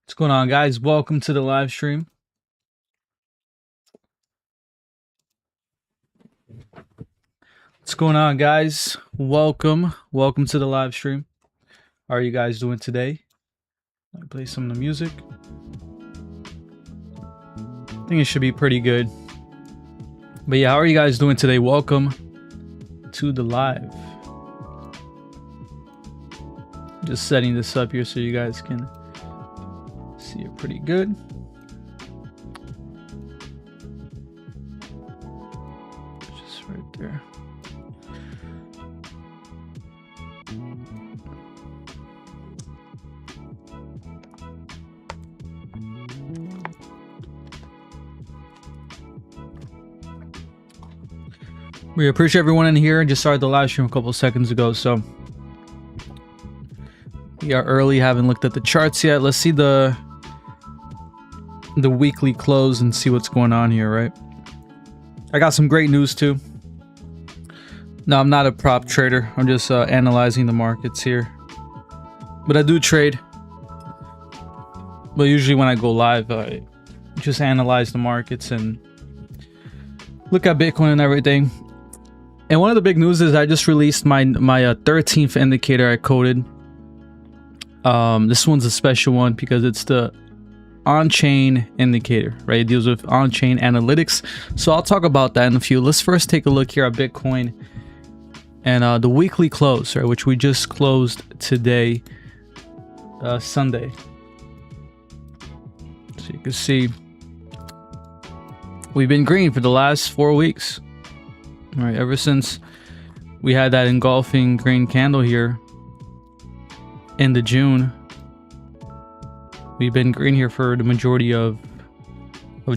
What's going on, guys? Welcome to the live stream. What's going on, guys? Welcome to the live stream. How are you guys doing today? Let me play some of the music. I think it should be pretty good. But yeah, how are you guys doing today? Welcome to the live. Just setting this up here so you guys can see it pretty good. Just right there. We appreciate everyone in here. Just started the live stream a couple seconds ago, so we are early. Haven't looked at the charts yet. Let's see the weekly close and see what's going on here, right? I got some great news too. No, I'm not a prop trader. I'm just analyzing the markets here. But I do trade. But usually when I go live, I just analyze the markets and look at Bitcoin and everything. And one of the big news is I just released my 13th indicator I coded. This one's a special one because it's the on-chain indicator, right? It deals with on-chain analytics. So I'll talk about that in a few. Let's first take a look here at Bitcoin and the weekly close, right? Which we just closed today, Sunday. So you can see we've been green for the last 4 weeks. All right, ever since we had that engulfing green candle here in the June, we've been green here for the majority of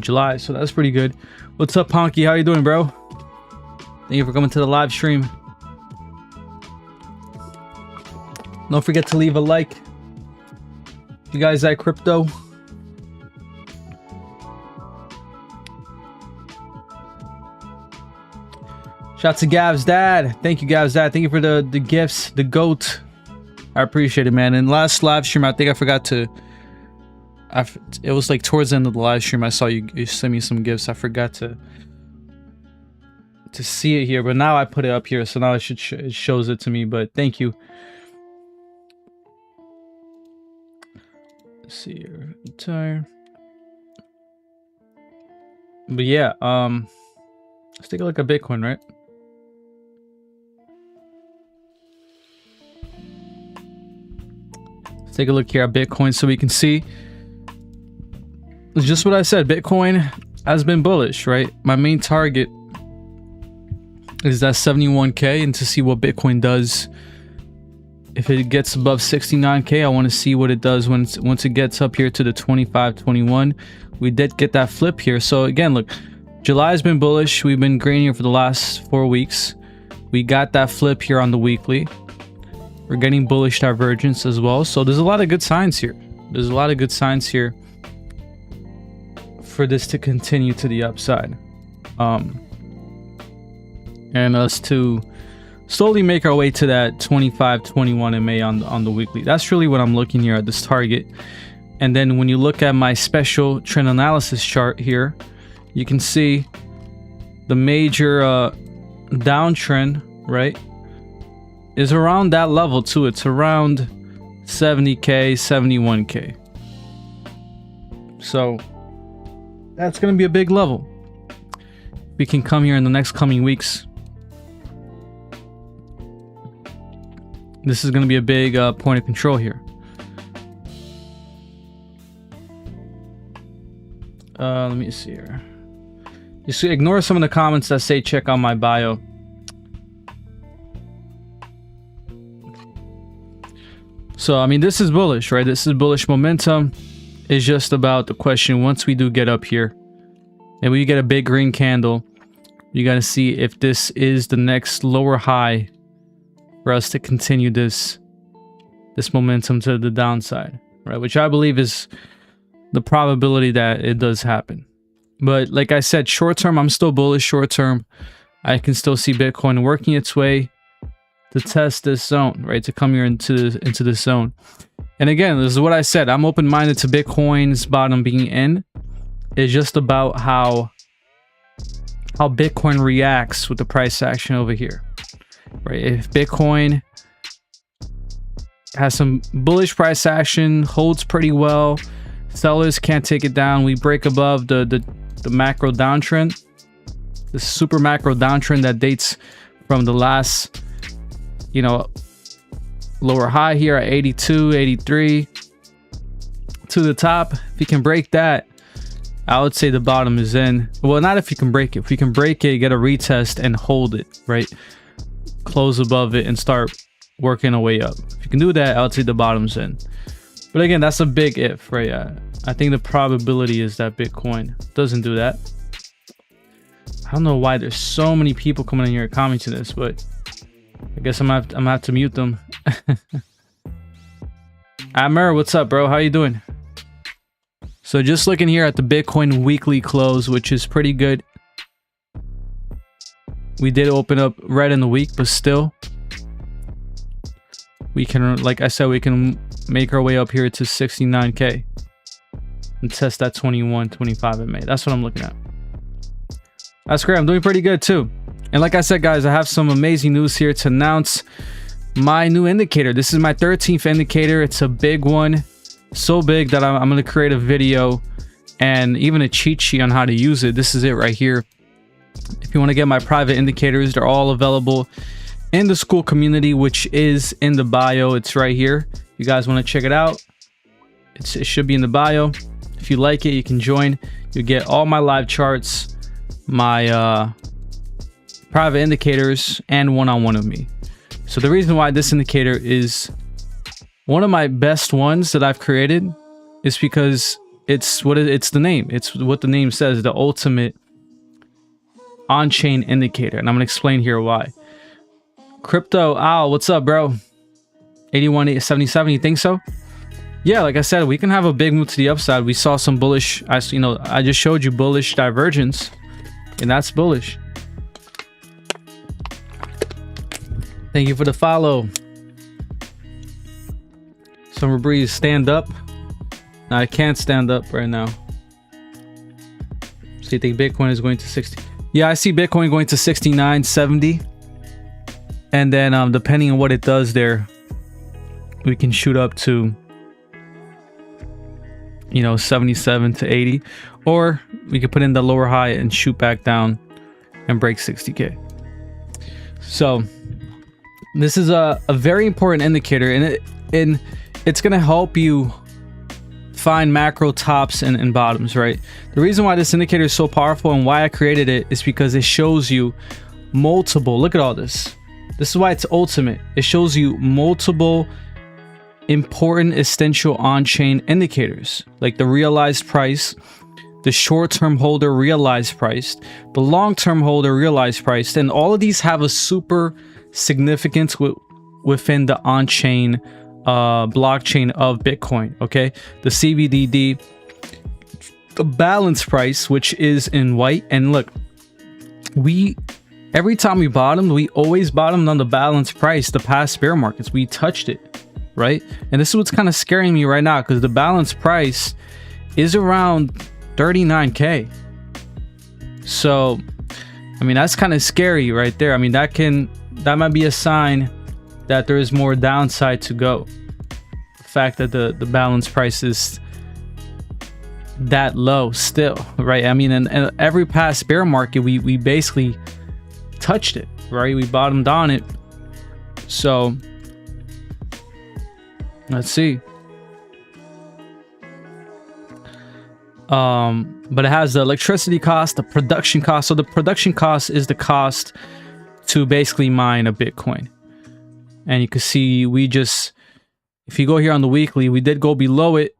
July, so that's pretty good. What's up, Honky? How you doing, bro? Thank you for coming to the live stream. Don't forget to leave a like. If you guys like crypto, shout out to Gav's dad. Thank you, Gav's dad. Thank you for the gifts, the goat. I appreciate it, man. And last live stream, I think I forgot to. It was like towards the end of the live stream. I saw you send me some gifts. I forgot to see it here, but now I put it up here, so now it shows it to me. But thank you. Let's see here, entire. But yeah, let's take a look at Bitcoin, right? Let's take a look here at Bitcoin so we can see. It's just what I said. Bitcoin has been bullish, right? My main target is that 71K, and to see what Bitcoin does. If it gets above 69K, I want to see what it does once it gets up here to the 25, 21. We did get that flip here. So again, look, July has been bullish. We've been green here for the last 4 weeks. We got that flip here on the weekly. We're getting bullish divergence as well. So there's a lot of good signs here. There's a lot of good signs here for this to continue to the upside. And us to slowly make our way to that 25, 21 in May on the weekly. That's really what I'm looking here at, this target. And then when you look at my special trend analysis chart here, you can see the major downtrend, right, is around that level too. It's around 70K, 71K. So that's going to be a big level. We can come here in the next coming weeks. This is going to be a big point of control here. Let me see here. Just ignore some of the comments that say check out my bio. So, I mean, this is bullish, right? This is bullish momentum. It's just about the question, once we do get up here and we get a big green candle, you got to see if this is the next lower high for us to continue this momentum to the downside, right? Which I believe is the probability that it does happen. But like I said, short term, I'm still bullish. Short term, I can still see Bitcoin working its way to test this zone, right? To come here into this zone. And again, this is what I said. I'm open-minded to Bitcoin's bottom being in. It's just about how Bitcoin reacts with the price action over here, right? If Bitcoin has some bullish price action, holds pretty well, sellers can't take it down, we break above the macro downtrend, the super macro downtrend that dates from the last, you know, lower high here at 82, 83 to the top. If you can break that, I would say the bottom is in. Well, not if you can break it. If you can break it, get a retest and hold it, right? Close above it and start working our way up. If you can do that, I would say the bottom's in. But again, that's a big if, right? I think the probability is that Bitcoin doesn't do that. I don't know why there's so many people coming in here commenting this, but I guess I'm gonna have to mute them. Amir, what's up, bro? How you doing? So just looking here at the Bitcoin weekly close, which is pretty good. We did open up red in the week, but still, we can, like I said, we can make our way up here to 69K and test that 21.25 in May. That's what I'm looking at. That's great. I'm doing pretty good too. And like I said, guys, I have some amazing news here to announce. My new indicator. This is my 13th indicator. It's a big one. So big that I'm going to create a video and even a cheat sheet on how to use it. This is it right here. If you want to get my private indicators, they're all available in the school community, which is in the bio. It's right here. You guys want to check it out? It should be in the bio. If you like it, you can join. You get all my live charts, my private indicators, and one-on-one with me. So the reason why this indicator is one of my best ones that I've created is because it's the name. It's what the name says, the ultimate on-chain indicator. And I'm going to explain here why. Crypto Al, what's up, bro? 81.77, you think so? Yeah, like I said, we can have a big move to the upside. We saw some bullish, I just showed you bullish divergence, and that's bullish. Thank you for the follow. Summer Breeze, stand up. No, I can't stand up right now. So you think Bitcoin is going to 60? Yeah, I see Bitcoin going to 69.70. And then depending on what it does there, we can shoot up to, you know, 77 to 80. Or we could put in the lower high and shoot back down and break 60K. So this is a very important indicator, and it's going to help you find macro tops and bottoms, right? The reason why this indicator is so powerful and why I created it is because it shows you multiple, look at all this. This is why it's ultimate. It shows you multiple important essential on-chain indicators, like the realized price, the short-term holder realized price, the long-term holder realized price, and all of these have a super significance within the on-chain blockchain of Bitcoin. Okay, the CBDD, the balance price, which is in white. And look, every time we bottomed, we always bottomed on the balance price. The past bear markets, we touched it, right? And this is what's kind of scaring me right now, because the balance price is around 39K. So I mean, that's kind of scary right there. I mean, that might be a sign that there is more downside to go. The fact that the balance price is that low still, right? I mean, in every past bear market, we basically touched it, right? We bottomed on it. So let's see. But it has the electricity cost, the production cost. So the production cost is the cost to basically mine a Bitcoin. And you can see if you go here on the weekly, we did go below it,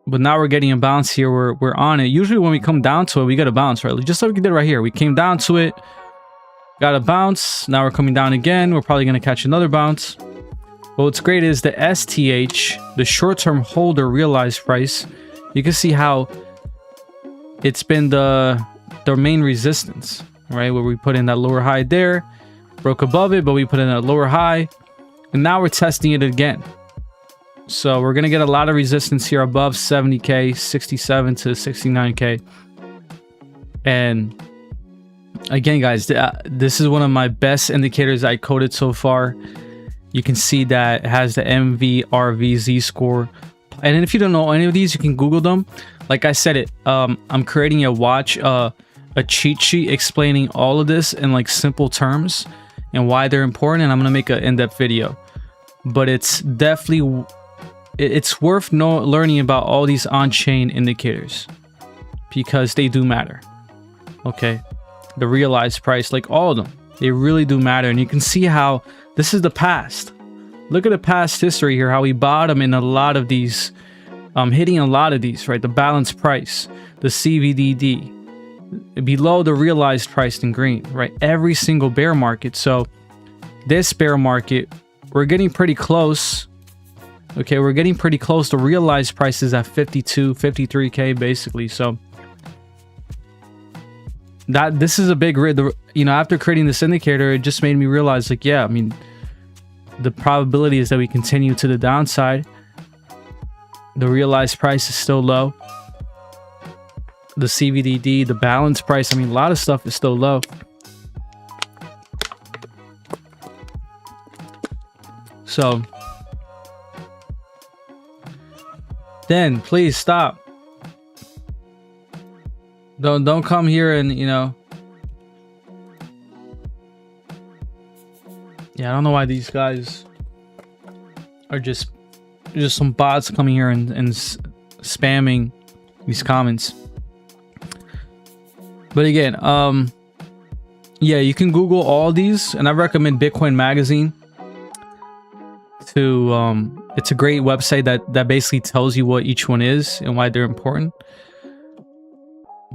but now we're getting a bounce here. We're on it. Usually when we come down to it, we get a bounce, right? Just like we did right here. We came down to it, got a bounce. Now we're coming down again. We're probably going to catch another bounce. But what's great is the STH, the short-term holder realized price. You can see how it's been the main resistance, right? Where we put in that lower high there, broke above it, but we put in a lower high, and now we're testing it again. So we're gonna get a lot of resistance here above 70k, 67 to 69k. And again, guys, this is one of my best indicators I coded so far. You can see that it has the MVRVZ score. And then if you don't know any of these, you can Google them. Like I said, I'm creating a cheat sheet explaining all of this in like simple terms and why they're important. And I'm gonna make an in-depth video. But it's definitely, it's worth learning about all these on-chain indicators because they do matter. Okay, the realized price, like all of them, they really do matter. And you can see how this is the past. Look at the past history here, how we bottom in a lot of these, hitting a lot of these, right? The balanced price, the CVDD, below the realized price in green, right? Every single bear market. So this bear market, we're getting pretty close. Okay, we're getting pretty close. The realized price is at 52, 53k basically. So this is a big, you know, after creating this indicator, it just made me realize, like, yeah, I mean, the probability is that we continue to the downside. The realized price is still low. The CVDD, the balance price, I mean, a lot of stuff is still low. So then please stop. Don't come here and, you know. Yeah, I don't know why these guys are just some bots coming here and spamming these comments. But again, yeah, you can Google all these, and I recommend Bitcoin Magazine. It's a great website that basically tells you what each one is and why they're important.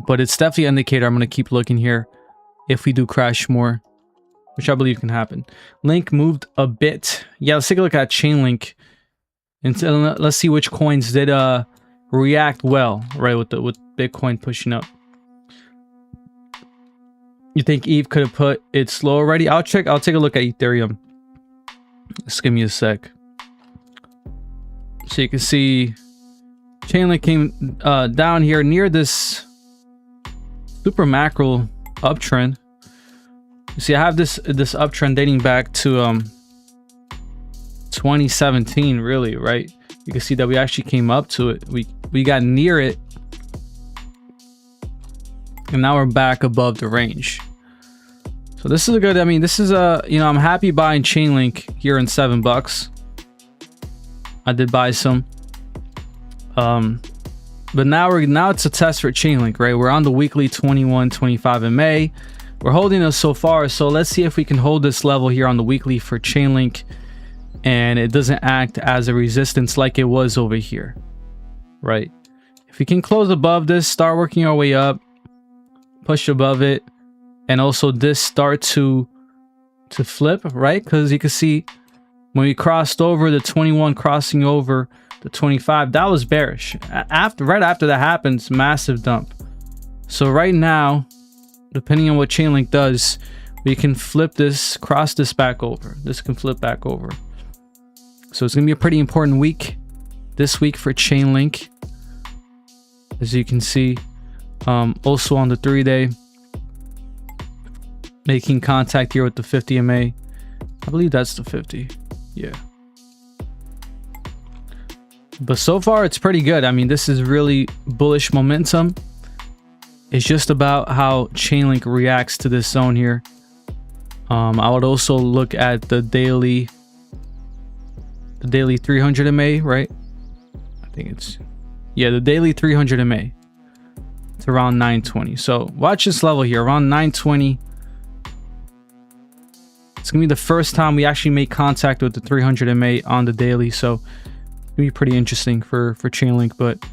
But it's definitely an indicator. I'm going to keep looking here if we do crash more, which I believe can happen. Link moved a bit. Yeah, let's take a look at Chainlink and let's see which coins did react well, right, with Bitcoin pushing up. You think Eve could have put it slow already? I'll take a look at Ethereum. Just give me a sec. So you can see Chainlink came down here near this super macro uptrend. You see, I have this uptrend dating back to 2017, really, right? You can see that we actually came up to it. We got near it, and now we're back above the range. So this is a good, I mean, this is a, you know, I'm happy buying Chainlink here in $7. I did buy some. But now it's a test for Chainlink, right? We're on the weekly 21.25 MA. We're holding us so far. So let's see if we can hold this level here on the weekly for Chainlink and it doesn't act as a resistance like it was over here, right? If we can close above this, start working our way up, push above it, and also this start to flip, right? Because you can see when we crossed over the 21, crossing over the 25, that was bearish. Right after that happens, massive dump. So right now, depending on what Chainlink does, we can flip this, cross this back over. This can flip back over. So it's gonna be a pretty important week this week for Chainlink, as you can see. Also on the 3-day, making contact here with the 50 MA. I believe that's the 50. Yeah. But so far it's pretty good. I mean, this is really bullish momentum. It's just about how Chainlink reacts to this zone here. I would also look at the daily 300 MA, right? I think it's, yeah, the daily 300 MA. It's around 920. So watch this level here, around 920. It's gonna be the first time we actually make contact with the 300 MA on the daily. So it's gonna be pretty interesting for Chainlink. But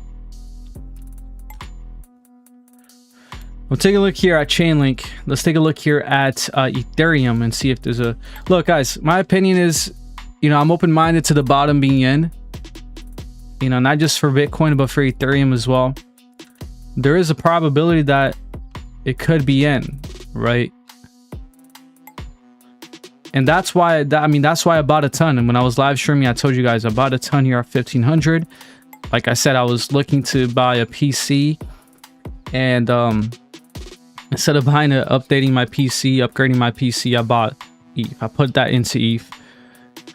we'll take a look here at Chainlink. Let's take a look here at Ethereum and see if there's a look. Guys, my opinion is, you know, I'm open-minded to the bottom being in, you know, not just for Bitcoin but for Ethereum as well. There is a probability that it could be in, right? And that's why, that's why I bought a ton. And when I was live streaming, I told you guys I bought a ton here at 1500. Like I said, I was looking to buy a PC, and instead of updating my PC, upgrading my PC, I bought ETH. I put that into ETH.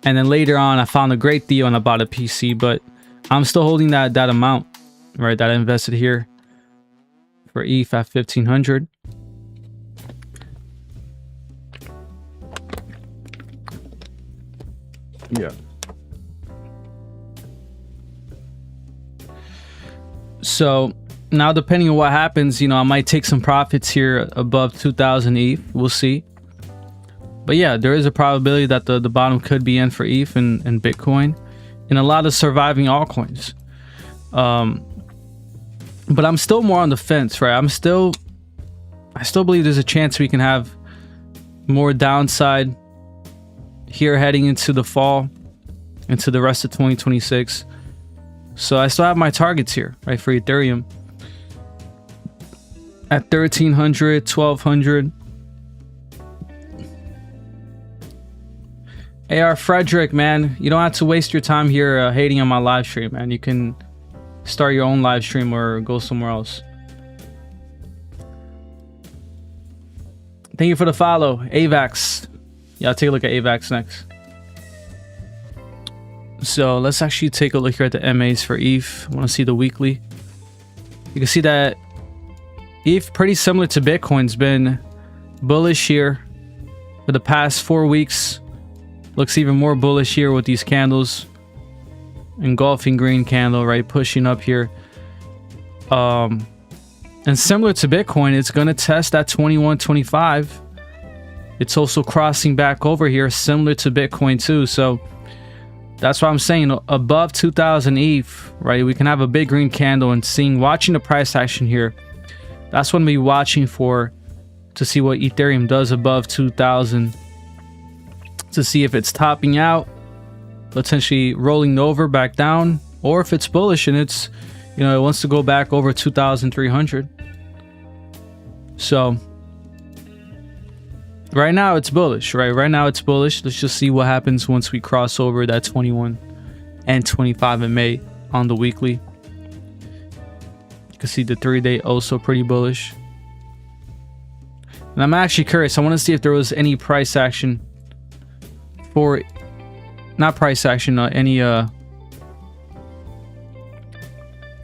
And then later on, I found a great deal and I bought a PC, but I'm still holding that amount, right, that I invested here for ETH at 1500. Yeah. So now, depending on what happens, you know, I might take some profits here above 2000 ETH. We'll see. But yeah, there is a probability that the bottom could be in for ETH and Bitcoin and a lot of surviving altcoins. But I'm still more on the fence, right? I still believe there's a chance we can have more downside here heading into the fall, into the rest of 2026. So I still have my targets here, right, for Ethereum at 1300, 1200. AR Frederick, man, you don't have to waste your time here hating on my live stream, man. You can start your own live stream or go somewhere else. Thank you for the follow, AVAX. Yeah, I'll take a look at AVAX next. So let's actually take a look here at the MAs for ETH. I want to see the weekly. You can see that ETH, pretty similar to Bitcoin's been bullish here for the past 4 weeks. Looks even more bullish here with these candles. Engulfing green candle, right? Pushing up here. And similar to Bitcoin, it's going to test that 2125. It's also crossing back over here, similar to Bitcoin too. So that's why I'm saying above 2000 ETH, right? We can have a big green candle and watching the price action here. That's what I'm going to be watching for, to see what Ethereum does above 2000, to see if it's topping out, potentially rolling over back down, or if it's bullish and it's, you know, it wants to go back over 2,300. So right now it's bullish, right? Right now it's bullish. Let's just see what happens once we cross over that 21 and 25 in May on the weekly. You can see the 3-day also pretty bullish. And I'm actually curious. I want to see if there was any price action for, not price action, any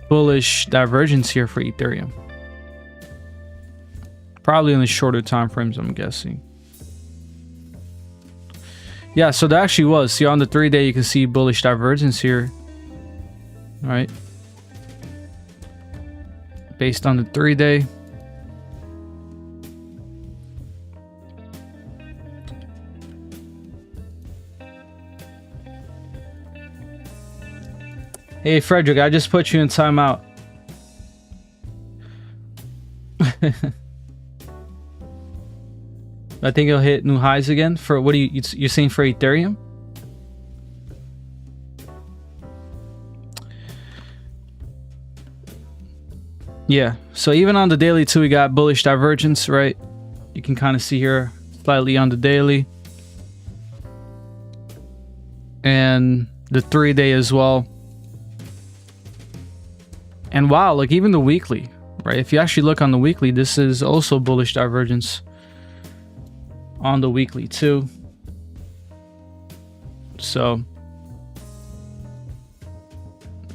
bullish divergence here for Ethereum. Probably in the shorter time frames, I'm guessing. Yeah, so there actually was. See, on the 3-day, you can see bullish divergence here. All right. Based on the 3-day. Hey, Frederick, I just put you in timeout. I think it'll hit new highs again. For what are you're saying for Ethereum? Yeah, so even on the daily too, we got bullish divergence, right? You can kind of see here slightly on the daily. And the 3-day as well. And wow, like even the weekly, right? If you actually look on the weekly, this is also bullish divergence on the weekly too. So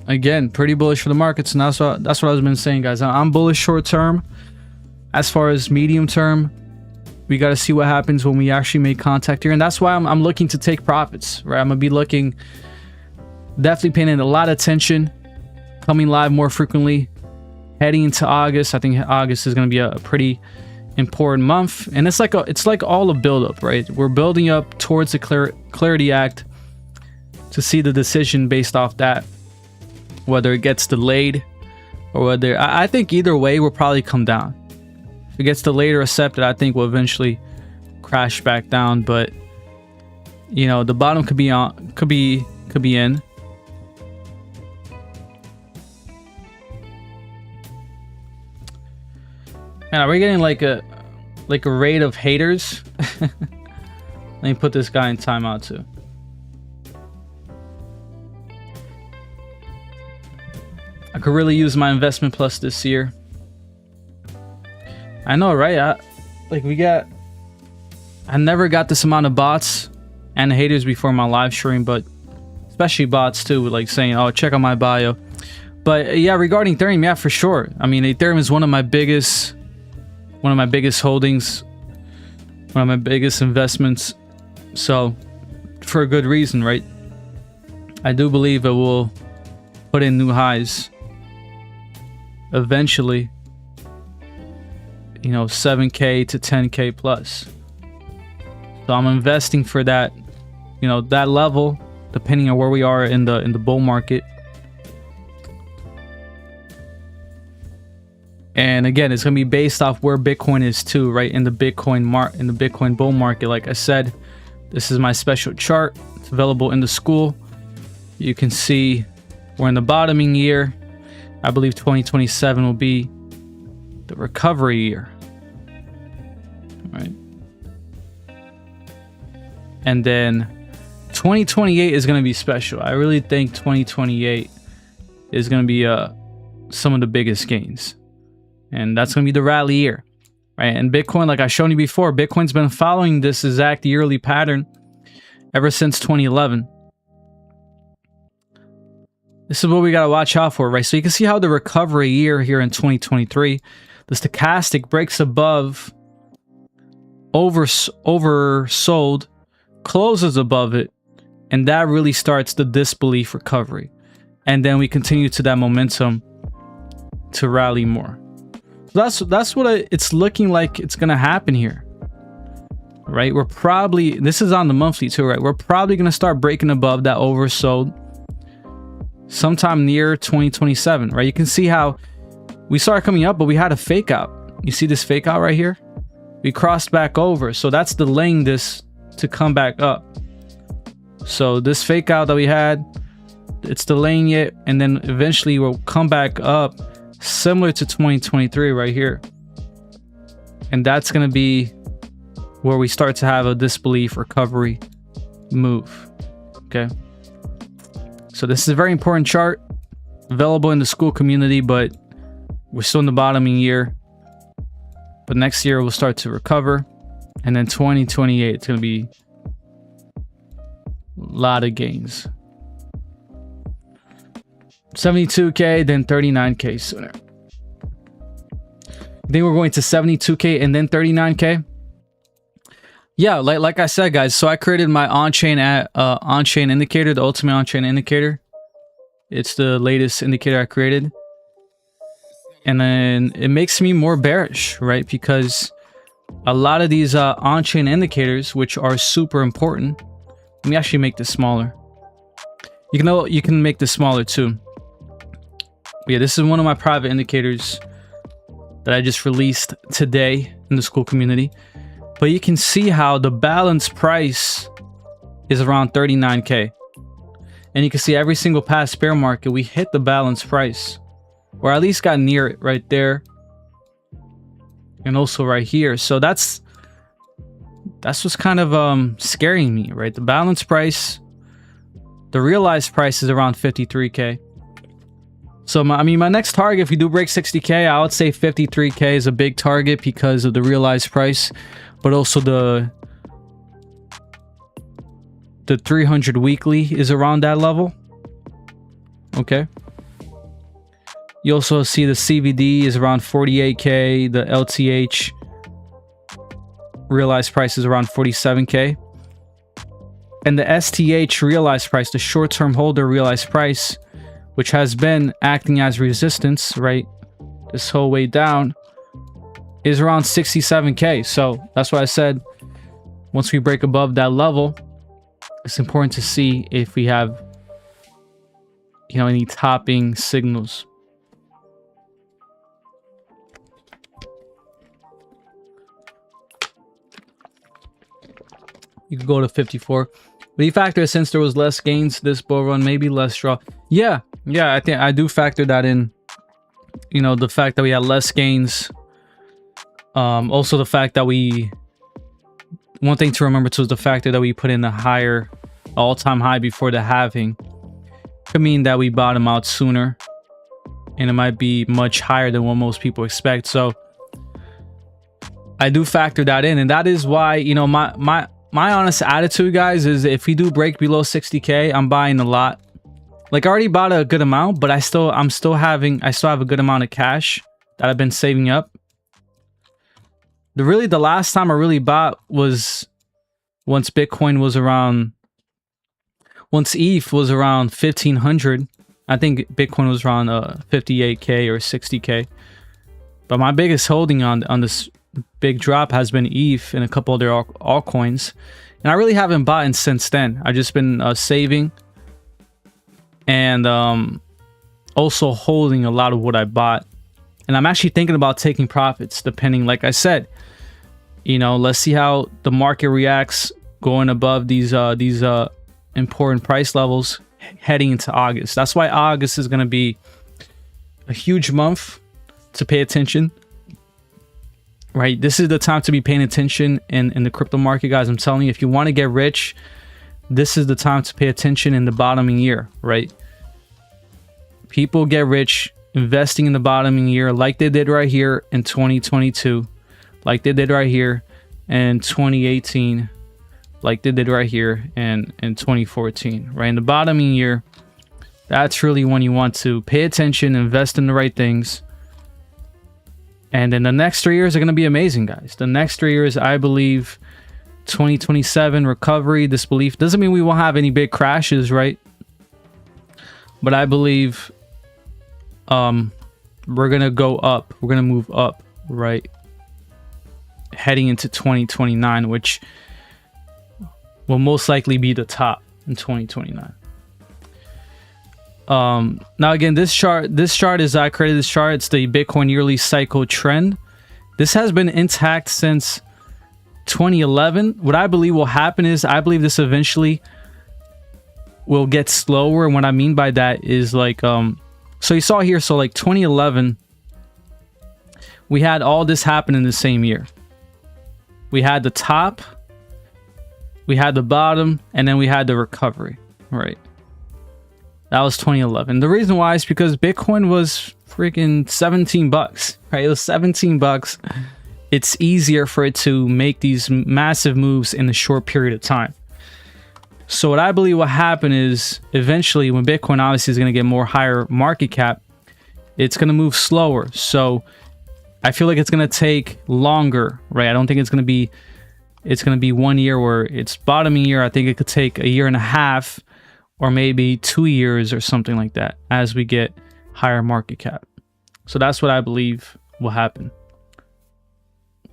again, pretty bullish for the markets, and that's what I've been saying, guys. I'm bullish short term. As far as medium term, we got to see what happens when we actually make contact here, and that's why I'm looking to take profits, right? I'm gonna be looking, definitely paying a lot of attention, coming live more frequently, heading into August. I think August is gonna be a pretty important month, and it's like all a build-up, right? We're building up towards the Clarity Act to see the decision based off that, whether it gets delayed or whether I think either way will probably come down. If it gets delayed or accepted, I think we'll eventually crash back down. But you know, the bottom could be on, could be in. And are we getting like a raid of haters? Let me put this guy in timeout too. I could really use my investment plus this year. I know, right? I never got this amount of bots and haters before my live stream, but especially bots too, like saying, "Oh, check out my bio." But yeah, regarding Ethereum, yeah, for sure. I mean, Ethereum is one of my biggest holdings, one of my biggest investments. So, for a good reason, right? I do believe it will put in new highs eventually. You know, 7K to 10K plus. So I'm investing for that, you know, that level, depending on where we are in the bull market. And again, it's gonna be based off where Bitcoin is too, right? In the Bitcoin bull market. Like I said, this is my special chart. It's available in the school. You can see we're in the bottoming year. I believe 2027 will be the recovery year. Right. And then 2028 is going to be special. I really think 2028 is going to be some of the biggest gains. And that's going to be the rally year. Right? And Bitcoin, like I showed you before, Bitcoin's been following this exact yearly pattern ever since 2011. This is what we got to watch out for, right? So you can see how the recovery year here in 2023, the stochastic breaks above, oversold, closes above it, and that really starts the disbelief recovery. And then we continue to that momentum to rally more. So that's what it's looking like it's going to happen here. Right? We're probably, this is on the monthly too, right? We're probably going to start breaking above that oversold sometime near 2027, right? You can see how we started coming up, but we had a fake out. You see this fake out right here? We crossed back over. So that's delaying this to come back up. So this fake out that we had, it's delaying it. And then eventually we'll come back up similar to 2023 right here. And that's going to be where we start to have a disbelief recovery move. Okay. So this is a very important chart available in the school community, but we're still in the bottoming year. But next year we'll start to recover. And then 2028, it's going to be a lot of gains. 72K, then 39K sooner. Then we're going to 72K and then 39K. Yeah, like I said, guys. So I created my on-chain indicator, the ultimate on-chain indicator. It's the latest indicator I created. And then it makes me more bearish, right? Because a lot of these on-chain indicators, which are super important. Let me actually make this smaller. You can make this smaller too. But yeah, this is one of my private indicators that I just released today in the school community. But you can see how the balance price is around 39K. And you can see every single past bear market, we hit the balance price. Or at least got near it right there. And also right here. So that's what's kind of scaring me, right? The balance price, the realized price is around 53K. So my next target, if we do break 60K, I would say 53K is a big target because of the realized price, but also the 300 weekly is around that level. Okay. You also see the CVD is around 48K. The LTH realized price is around 47K. And the STH realized price, the short-term holder realized price, which has been acting as resistance, right, this whole way down, is around 67K. So that's why I said once we break above that level, it's important to see if we have, any topping signals. You could go to 54. But you factor, since there was less gains this bull run, maybe less draw. Yeah, I think I do factor that in. The fact that we had less gains. Also the fact that we one thing to remember too is the factor that we put in the higher all-time high before the halving could mean that we bottom out sooner, and it might be much higher than what most people expect. So I do factor that in, and that is why, you know, my honest attitude, guys, is if we do break below 60K, I'm buying a lot. Like, I already bought a good amount, but I still have a good amount of cash that I've been saving up. The last time I really bought was once Bitcoin was around, once ETH was around 1500. I think Bitcoin was around 58K or 60K. But my biggest holding on this big drop has been ETH and a couple other altcoins, and I really haven't bought in since then. I've just been saving and also holding a lot of what I bought, and I'm actually thinking about taking profits depending, like I said, you know, let's see how the market reacts going above these important price levels heading into August. That's why August is going to be a huge month to pay attention. Right, this is the time to be paying attention in the crypto market, guys. I'm telling you, if you want to get rich, this is the time to pay attention in the bottoming year, right? People get rich investing in the bottoming year like they did right here in 2022, like they did right here in 2018, like they did right here in 2014, right? In the bottoming year, that's really when you want to pay attention, invest in the right things. And then the next 3 years are going to be amazing, guys. The next 3 years, I believe, 2027 recovery. This belief doesn't mean we won't have any big crashes, right? But I believe we're going to go up. We're going to move up, right? Heading into 2029, which will most likely be the top in 2029. Now again, this chart is, I created this chart. It's the Bitcoin yearly cycle trend. This has been intact since 2011. What I believe will happen is, I believe this eventually will get slower. And what I mean by that is, like, so you saw here, so like 2011, we had all this happen in the same year. We had the top, we had the bottom, and then we had the recovery, right? That was 2011. The reason why is because Bitcoin was freaking 17 bucks, right? It was 17 bucks. It's easier for it to make these massive moves in a short period of time. So what I believe will happen is, eventually, when Bitcoin obviously is going to get more higher market cap, it's going to move slower. So I feel like it's going to take longer, right? I don't think it's going to be 1 year where it's bottoming year. I think it could take a year and a half, or maybe 2 years or something like that, as we get higher market cap. So that's what I believe will happen.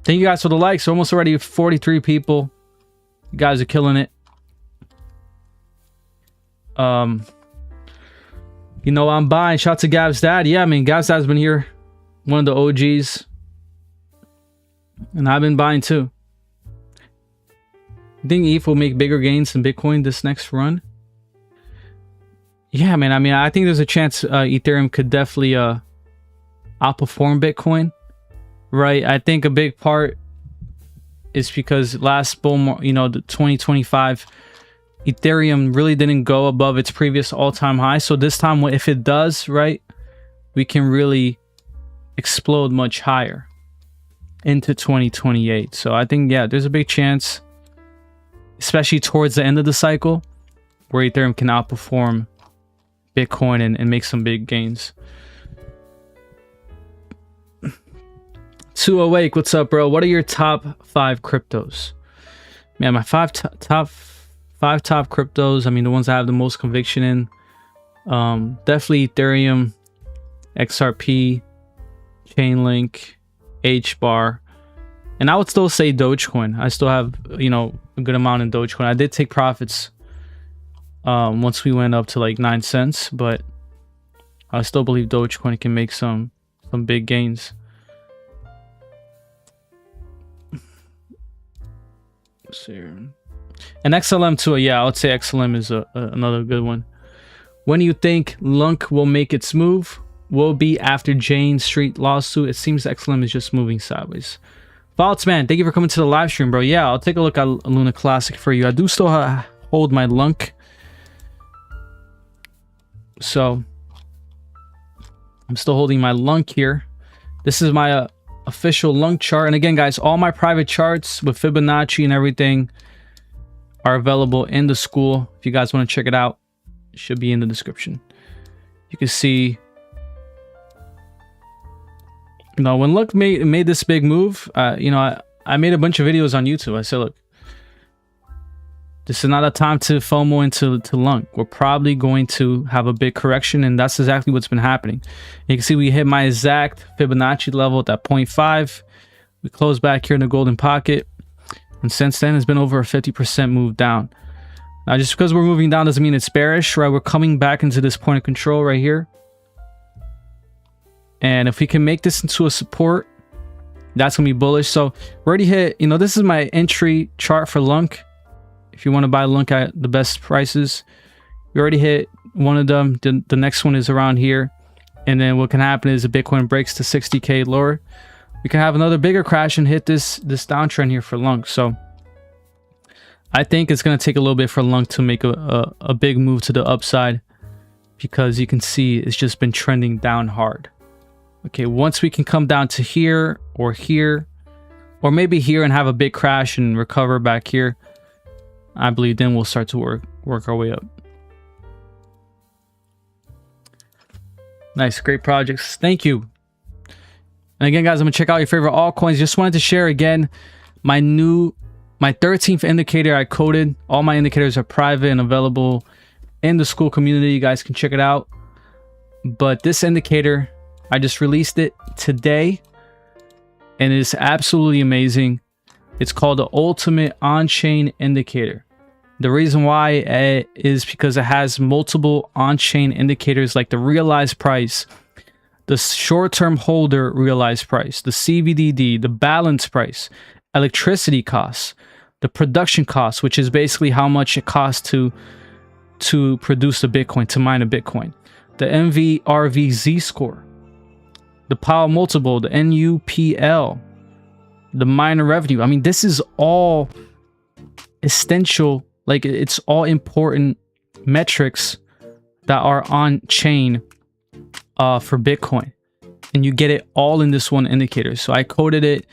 Thank you guys for the likes. Almost already 43 people. You guys are killing it. You know, I'm buying. Shout out to Gav's dad. Yeah, I mean, Gav's dad's been here, one of the OGs, and I've been buying too. You think ETH will make bigger gains than Bitcoin this next run? Yeah, man. I mean, I think there's a chance Ethereum could definitely outperform Bitcoin, right? I think a big part is because last bull, you know, the 2025, Ethereum really didn't go above its previous all-time high. So this time, if it does, right, we can really explode much higher into 2028. So I think, yeah, there's a big chance, especially towards the end of the cycle, where Ethereum can outperform Bitcoin and make some big gains. 2awake, what's up, bro? What are your top 5 cryptos? Man, my top cryptos, I mean, the ones I have the most conviction in, definitely Ethereum, XRP, Chainlink, HBAR, and I would still say Dogecoin. I still have, you know, a good amount in Dogecoin. I did take profits once we went up to like 9 cents, but I still believe Dogecoin can make some big gains. Let's see here. And XLM too. Yeah, I would say XLM is another good one. When do you think Lunk will make its move? Will be after Jane Street lawsuit? It seems XLM is just moving sideways. Thoughts, man. Thank you for coming to the live stream, bro. Yeah, I'll take a look at Luna Classic for you. I do still hold my lunk. So I'm still holding my lunk here. This is my official lunk chart. And again, guys, all my private charts with Fibonacci and everything are available in the school. If you guys want to check it out, it should be in the description. You can see, you know, when Lunk made this big move, you know, I made a bunch of videos on YouTube. I said, look, this is not a time to FOMO into Lunk. We're probably going to have a big correction, and that's exactly what's been happening. You can see we hit my exact Fibonacci level at that 0.5. We closed back here in the golden pocket, and since then it's been over a 50% move down. Now, just because we're moving down doesn't mean it's bearish, right? We're coming back into this point of control right here. And if we can make this into a support, that's going to be bullish. So we already hit, you know, this is my entry chart for Lunk. If you want to buy Lunk at the best prices, we already hit one of them. The next one is around here. And then what can happen is the Bitcoin breaks to 60K lower. We can have another bigger crash and hit this downtrend here for Lunk. So I think it's going to take a little bit for Lunk to make a big move to the upside, because you can see it's just been trending down hard. Okay, once we can come down to here, or maybe here and have a big crash and recover back here, I believe then we'll start to work our way up. Nice, great projects. Thank you. And again, guys, I'm gonna check out your favorite altcoins. Just wanted to share again my 13th indicator I coded. All my indicators are private and available in the school community. You guys can check it out. But this indicator, I just released it today, and it's absolutely amazing. It's called the Ultimate On-Chain Indicator. The reason why is because it has multiple on-chain indicators like the realized price, the short-term holder realized price, the CVDD, the balance price, electricity costs, the production costs, which is basically how much it costs to produce a Bitcoin, to mine a Bitcoin, the MVRV score, the power multiple, the NUPL, the miner revenue. I mean, this is all essential, like it's all important metrics that are on chain for Bitcoin, and you get it all in this one indicator. So I coded it.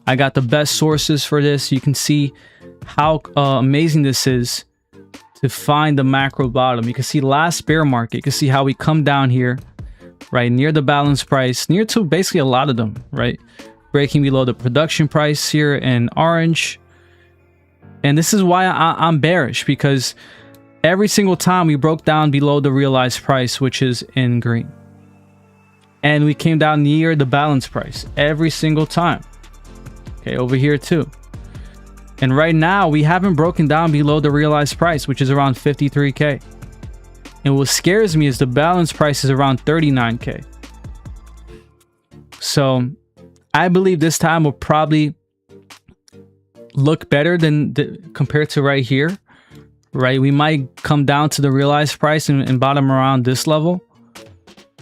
I got the best sources for this. You can see how amazing this is to find the macro bottom. You can see last bear market. You can see how we come down here, right near the balance price, near to basically a lot of them, right? Breaking below the production price here in orange. And this is why I'm bearish, because every single time we broke down below the realized price, which is in green, and we came down near the balance price every single time. Okay, over here too. And right now we haven't broken down below the realized price, which is around 53K. And what scares me is the balance price is around 39K. So I believe this time will probably look better than compared to right here, right? We might come down to the realized price and bottom around this level,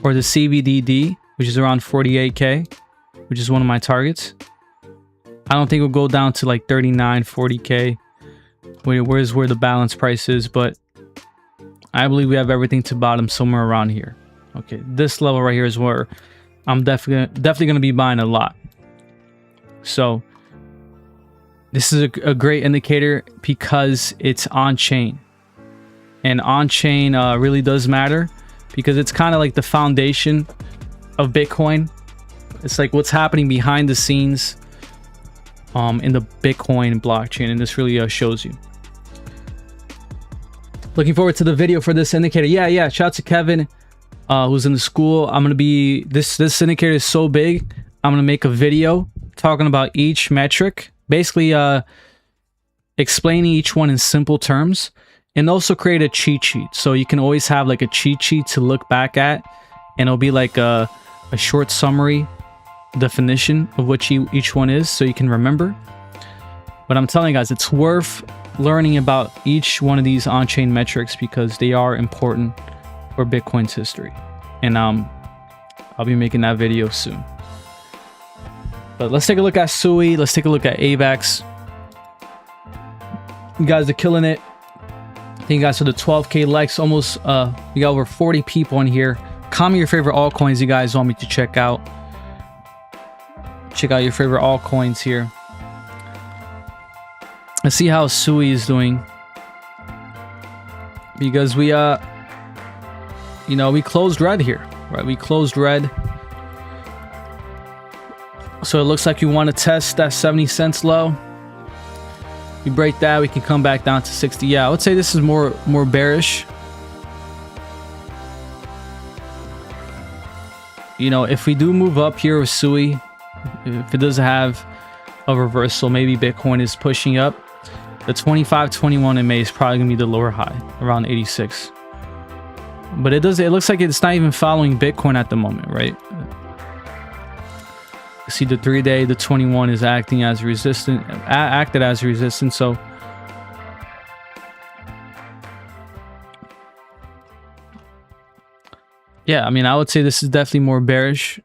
or the CVDD, which is around 48K, which is one of my targets. I don't think we'll go down to like 39, 40K, where's where the balance price is, but I believe we have everything to bottom somewhere around here. Okay, this level right here is where I'm definitely going to be buying a lot. So this is a great indicator because it's on-chain. And on-chain really does matter, because it's kind of like the foundation of Bitcoin. It's like what's happening behind the scenes in the Bitcoin blockchain, and this really shows you. Looking forward to the video for this indicator. Yeah, shout out to Kevin who's in the school. I'm gonna be this indicator is so big, I'm gonna make a video talking about each metric, basically explaining each one in simple terms, and also create a cheat sheet, so you can always have like a cheat sheet to look back at, and it'll be like a short summary definition of what each one is, so you can remember. But I'm telling you guys, it's worth learning about each one of these on-chain metrics, because they are important for Bitcoin's history. And I'll be making that video soon. But let's take a look at SUI. Let's take a look at AVAX. You guys are killing it. Thank you guys for the 12K likes. Almost, we got over 40 people in here. Comment your favorite altcoins you guys want me to check out. Check out your favorite altcoins here. Let's see how SUI is doing. Because we, you know, we closed red here, right? We closed red. So it looks like you want to test that 70 cents low. We break that, we can come back down to 60. Yeah, I would say this is more bearish. You know, if we do move up here with SUI, if it doesn't have a reversal, maybe Bitcoin is pushing up. The 25-21 in May is probably gonna be the lower high, around 86. But it looks like it's not even following Bitcoin at the moment, right? See the 3-day, the 21 is acting as resistant, acted as resistance. So yeah, I mean, I would say this is definitely more bearish.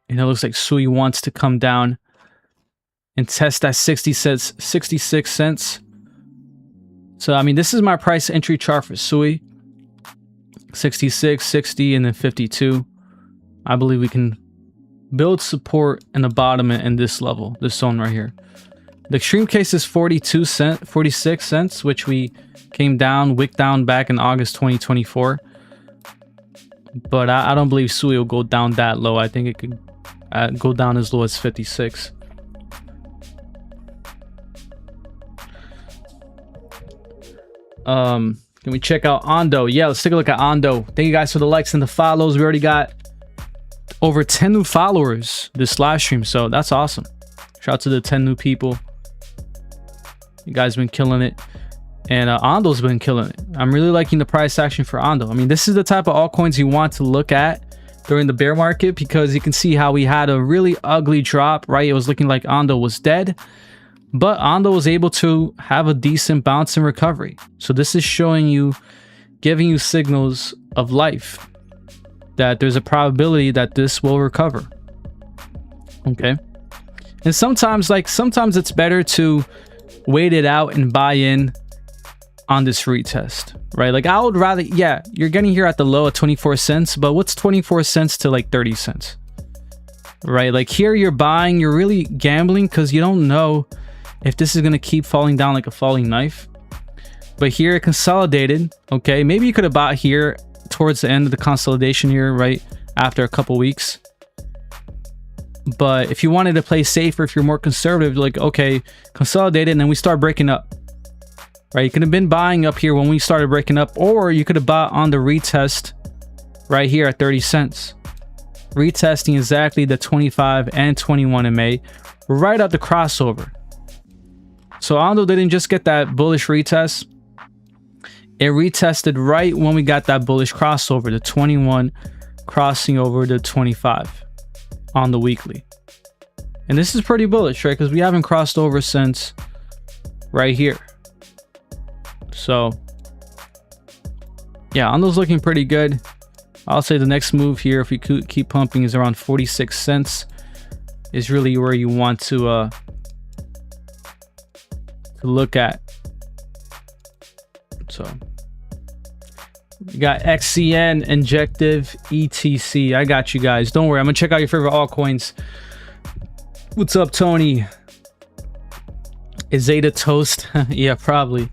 And it looks like SUI wants to come down and test that 66 cents. So I mean, this is my price entry chart for SUI. 66, 60, and then 52. I believe we can build support in the bottom and this level, this zone right here. The extreme case is 46 cents, which we came down, wicked down back in August 2024. But I don't believe SUI will go down that low. I think it could go down as low as 56. Can we check out Ondo? Yeah, let's take a look at Ondo. Thank you guys for the likes and the follows. We already got over 10 new followers this live stream, so that's awesome. Shout out to the 10 new people. You guys been killing it, and Ondo's been killing it. I'm really liking the price action for Ondo. I mean, this is the type of altcoins you want to look at during the bear market, because you can see how we had a really ugly drop, right? It was looking like Ondo was dead, but Ondo was able to have a decent bounce and recovery. So this is showing you, giving you signals of life, that there's a probability that this will recover. Okay. And sometimes it's better to wait it out and buy in on this retest, right? Like, I would rather, yeah, you're getting here at the low at 24 cents, but what's 24 cents to like 30 cents, right? Like here you're buying, you're really gambling because you don't know if this is going to keep falling down like a falling knife. But here it consolidated. Okay. Maybe you could have bought here towards the end of the consolidation here, right after a couple weeks. But if you wanted to play safer, if you're more conservative, like, okay, consolidate it and then we start breaking up, right? You could have been buying up here when we started breaking up, or you could have bought on the retest right here at 30 cents, retesting exactly the 25 and 21 in May, right at the crossover. So Ondo didn't just get that bullish retest. It retested right when we got that bullish crossover, the 21 crossing over the 25 on the weekly. And this is pretty bullish, right? Because we haven't crossed over since right here. So yeah, Ondo's looking pretty good. I'll say the next move here, if we could keep pumping, is around 46 cents is really where you want to look at. So you got XCN, Injective, ETC. I got you guys. Don't worry. I'm going to check out your favorite altcoins. What's up, Tony? Is Ada toast? Yeah, probably.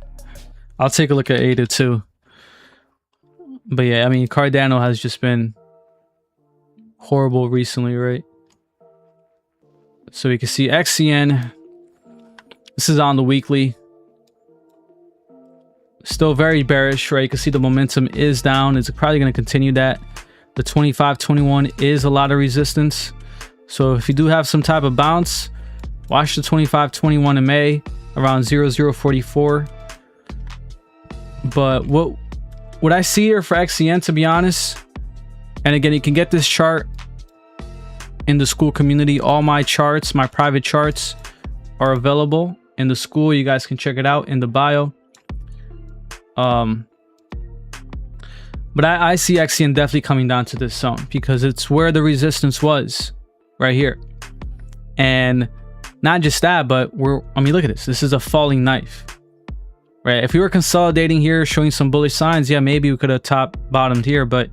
I'll take a look at Ada too. But yeah, I mean, Cardano has just been horrible recently, right? So you can see XCN. This is on the weekly. Still very bearish, right? You can see the momentum is down. It's probably going to continue that. The 25-21 is a lot of resistance. So if you do have some type of bounce, watch the 25-21 in May around 0044. But what I see here for XCN, to be honest, and again, you can get this chart in the school community. All my charts, my private charts, are available in the school. You guys can check it out in the bio. But I see XCN definitely coming down to this zone because it's where the resistance was, right here. And not just that, but I mean, look at this. This is a falling knife, right? If we were consolidating here, showing some bullish signs, yeah, maybe we could have top bottomed here, but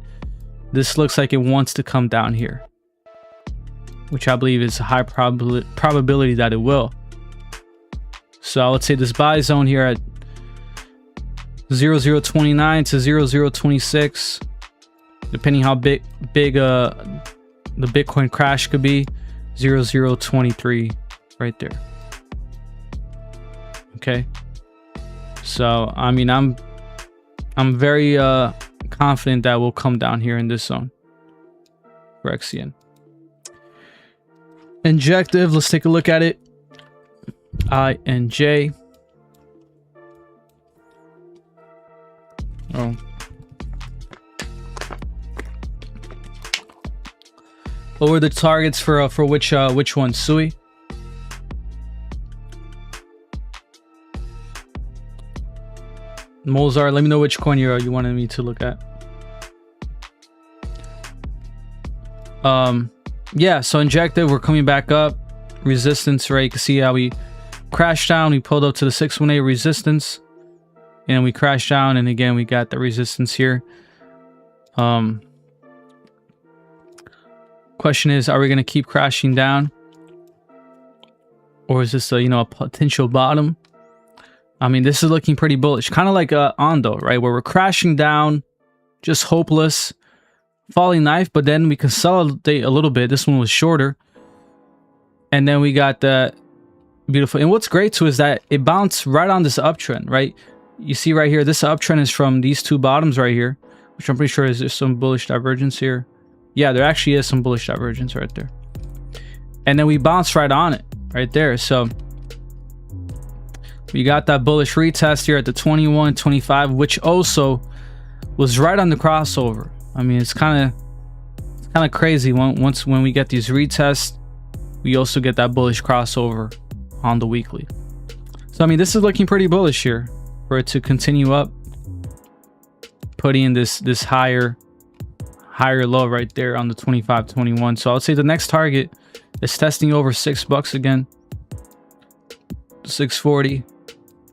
this looks like it wants to come down here, which I believe is a high probability that it will. So I would say this buy zone here at 0029 to 0026, depending how big the Bitcoin crash could be, 0023 right there. Okay, so I mean, I'm very confident that we'll come down here in this zone for XCN. Injective, let's take a look at it. INJ. Oh. What were the targets for which one, Sui? Mozart, let me know which coin you wanted me to look at. Yeah, so injective, we're coming back up. Resistance, right? You can see how we crashed down. We pulled up to the 618 resistance, and we crashed down, and again we got the resistance here. Question is, are we going to keep crashing down, or is this a potential bottom? I mean, this is looking pretty bullish, kind of like Ondo, right, where we're crashing down, just hopeless, falling knife, but then we consolidate a little bit. This one was shorter, and then we got that beautiful. And what's great too is that it bounced right on this uptrend, right? You see right here, this uptrend is from these two bottoms right here, which I'm pretty sure is there's some bullish divergence here. Yeah, there actually is some bullish divergence right there. And then we bounced right on it right there. So we got that bullish retest here at the 21.25, which also was right on the crossover. I mean, it's kind of crazy. When we get these retests, we also get that bullish crossover on the weekly. So I mean, this is looking pretty bullish here for it to continue up, putting in this higher low right there on the 25.21. So I would say the next target is testing over $6 again. 640,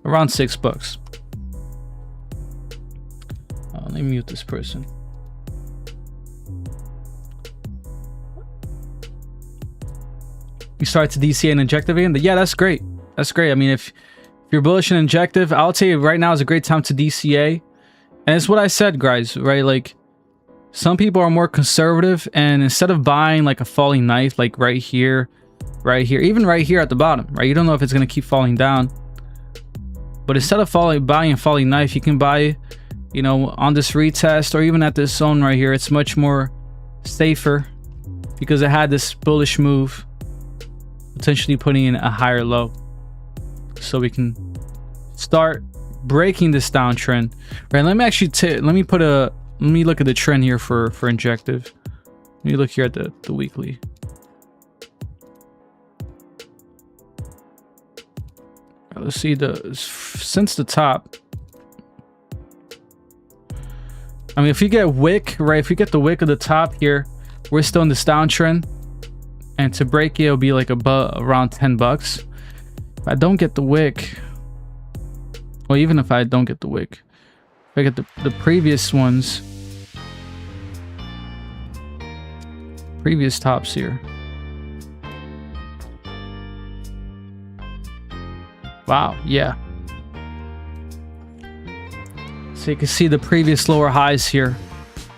around $6. Let me mute this person. You start to DCA and injective again. Yeah, that's great. That's great. I mean, if you're bullish and injective, I'll tell you right now is a great time to DCA. And it's what I said, guys, right? Like, some people are more conservative, and instead of buying like a falling knife, like right here, even right here at the bottom, right? You don't know if it's going to keep falling down. But instead of buying a falling knife, you can buy, on this retest or even at this zone right here. It's much more safer because it had this bullish move, potentially putting in a higher low. So we can start breaking this downtrend. Right, let me actually let me look at the trend here for injective. Let me look here at the weekly. Right, let's see since the top. I mean, if you get wick, right? If you get the wick of the top here, we're still in this downtrend, and to break it, it'll be like around $10. If I don't get the wick, well, even if I don't get the wick, if I get the previous ones, previous tops here. Wow, yeah. So you can see the previous lower highs here.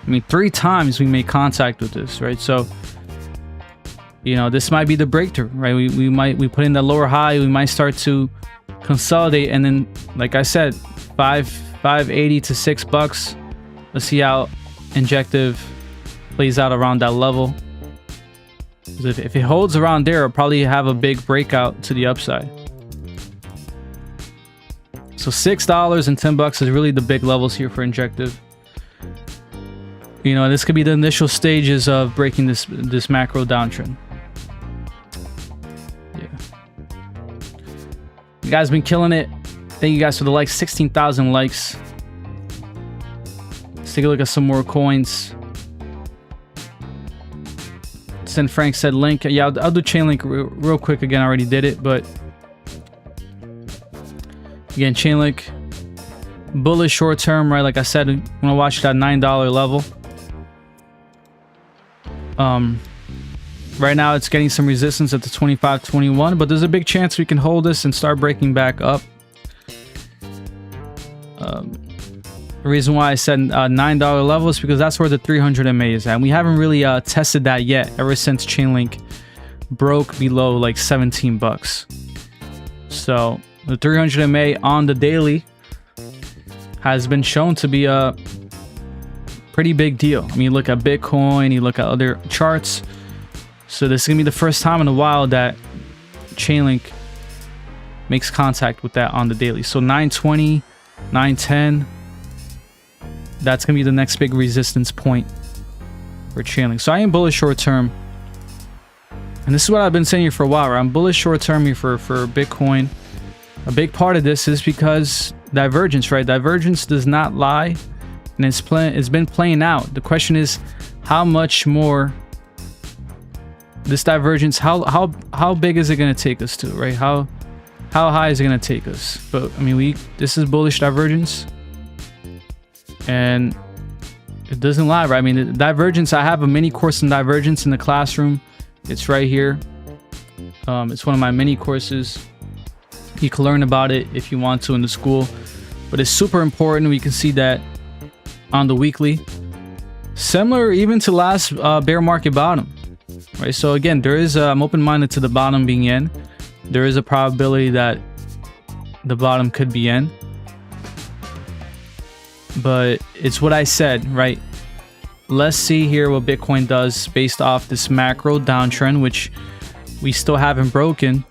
I mean, 3 times we made contact with this, right? So, this might be the breakthrough, right? We put in the lower high, we might start to consolidate, and then, like I said, $5.80 to $6. Let's see how injective plays out around that level. If it holds around there, it'll probably have a big breakout to the upside. So $6 and $10 is really the big levels here for injective. This could be the initial stages of breaking this macro downtrend. Yeah, you guys been killing it. Thank you guys for the likes. 16,000 likes. Let's take a look at some more coins. Send Frank said link. Yeah, I'll do Chainlink real quick again. I already did it, but again, Chainlink, bullish short term, right? Like I said, I'm gonna watch that $9 level. Right now it's getting some resistance at the 25.21, but there's a big chance we can hold this and start breaking back up. The reason why I said $9 level is because that's where the 300 MA is at. And we haven't really tested that yet ever since Chainlink broke below like 17 bucks. So the 300 MA on the daily has been shown to be a pretty big deal. I mean, you look at Bitcoin, you look at other charts. So this is gonna be the first time in a while that Chainlink makes contact with that on the daily. So 920, 910, that's gonna be the next big resistance point for Chainlink. So I am bullish short term, and this is what I've been saying here for a while, right? I'm bullish short term here for Bitcoin. A big part of this is because divergence, right? Divergence does not lie, and it's been playing out. The question is, how much more this divergence, how big is it going to take us to, right? How high is it going to take us? But I mean, this is bullish divergence, and it doesn't lie, right? I mean, the divergence, I have a mini course in divergence in the classroom. It's right here. It's one of my mini courses. You can learn about it if you want to in the school, but it's super important. We can see that on the weekly, similar even to last bear market bottom, right? So again, there is I'm open-minded to the bottom being in. There is a probability that the bottom could be in, but it's what I said, right? Let's see here what Bitcoin does based off this macro downtrend, which we still haven't broken.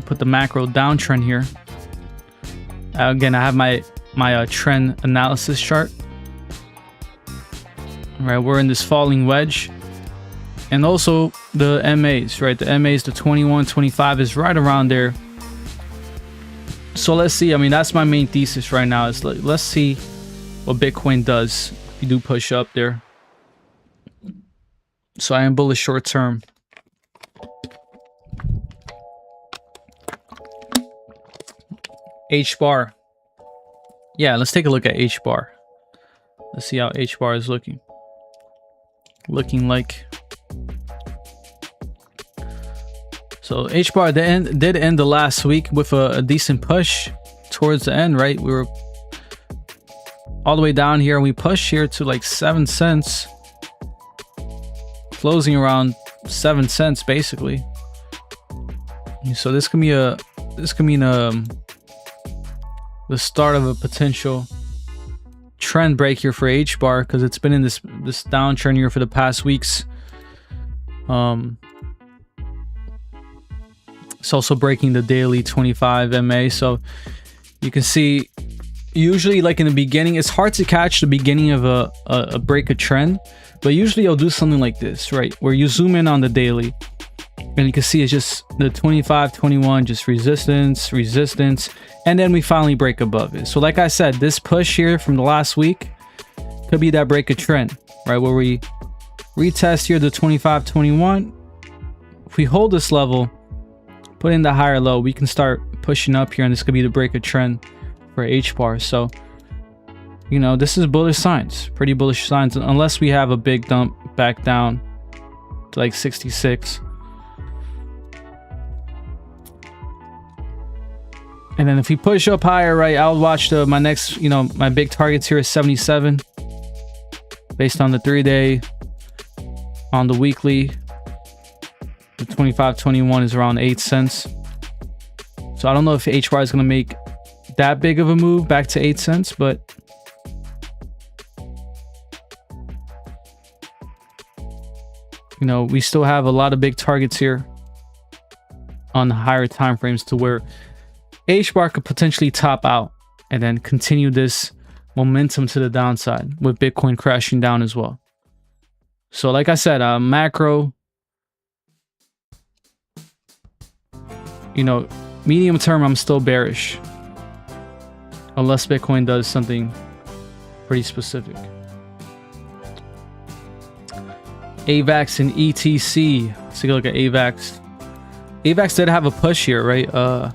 Put the macro downtrend here. Again, I have my trend analysis chart. All right, we're in this falling wedge, and also the MAs, right? The MAs, the 21, 25 is right around there. So let's see. I mean, that's my main thesis right now. Is let's see what Bitcoin does if you do push up there. So I am bullish short term. H bar. Yeah, let's take a look at H bar. Let's see how H bar is looking like. So H bar did end the last week with a decent push towards the end, right? We were all the way down here, and we pushed here to like 7 cents, closing around 7 cents basically. So this could mean the start of a potential trend break here for H bar, because it's been in this downtrend here for the past weeks. It's also breaking the daily 25 MA. So you can see, usually like in the beginning, it's hard to catch the beginning of a break of trend, but usually you'll do something like this, right? Where you zoom in on the daily, and you can see it's just the 25, 21, just resistance, and then we finally break above it. So like I said, this push here from the last week could be that break of trend, right? Where we retest here the 25, 21. If we hold this level, put in the higher low, we can start pushing up here, and this could be the break of trend for H bar. So, you know, this is bullish signs, pretty bullish signs, unless we have a big dump back down to like 66. And then if we push up higher, right, I'll watch my next, my big targets here is 77 based on the 3-day. On the weekly, the 25.21 is around 8 cents. So I don't know if HBAR is going to make that big of a move back to 8 cents, but we still have a lot of big targets here on the higher time frames to where HBAR could potentially top out and then continue this momentum to the downside with Bitcoin crashing down as well. So like I said, macro, medium term, I'm still bearish unless Bitcoin does something pretty specific. AVAX and ETC. Let's take a look at AVAX. AVAX did have a push here, right? A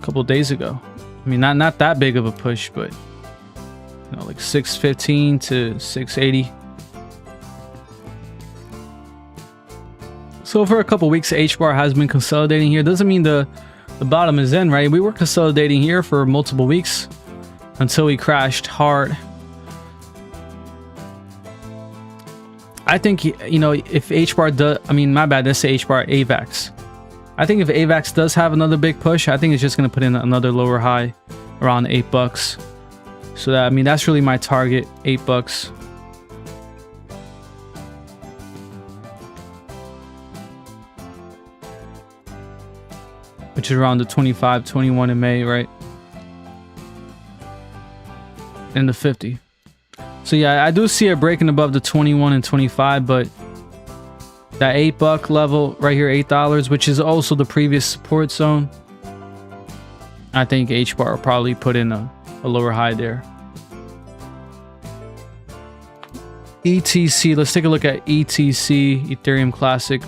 couple days ago. I mean, not that big of a push, but you know, like 615 to 680. So for a couple weeks, H bar has been consolidating here. Doesn't mean the bottom is in, right? We were consolidating here for multiple weeks until we crashed hard. I think, you know, if H bar does, I mean, my bad, let's say H bar, AVAX. I think if AVAX does have another big push, I think it's just going to put in another lower high around $8. So that, I mean, that's really my target, $8. Which is around the 25, 21 in May, right? And the 50. So yeah, I do see it breaking above the 21 and 25, but that $8 level right here, $8, which is also the previous support zone. I think H bar will probably put in a lower high there. ETC, let's take a look at ETC, Ethereum Classic.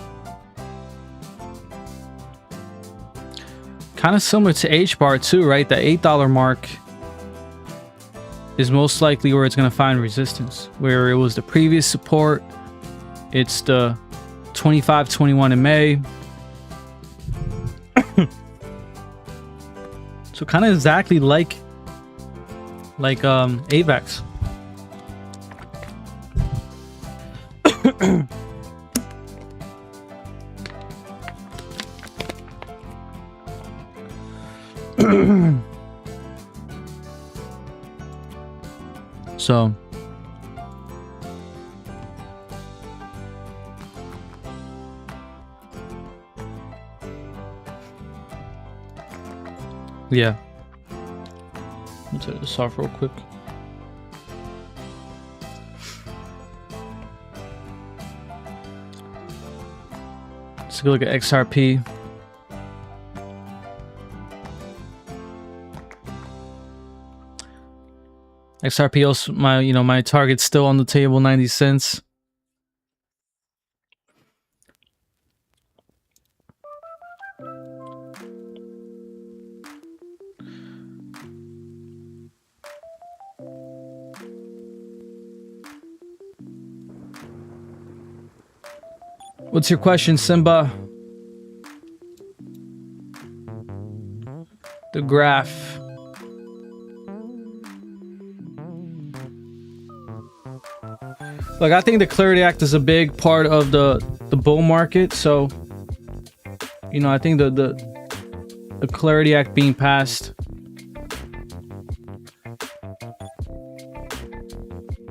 Kind of similar to H bar too, right? The $8 mark is most likely where it's going to find resistance. Where it was the previous support, it's the 25, 21 in May. So kind of exactly like AVAX. So yeah, let's turn this off real quick. Let's go look at XRP. XRP also, my target's still on the table, 90 cents. What's your question, Simba? The graph. Look, I think the Clarity Act is a big part of the bull market. So, you know, I think the Clarity Act being passed,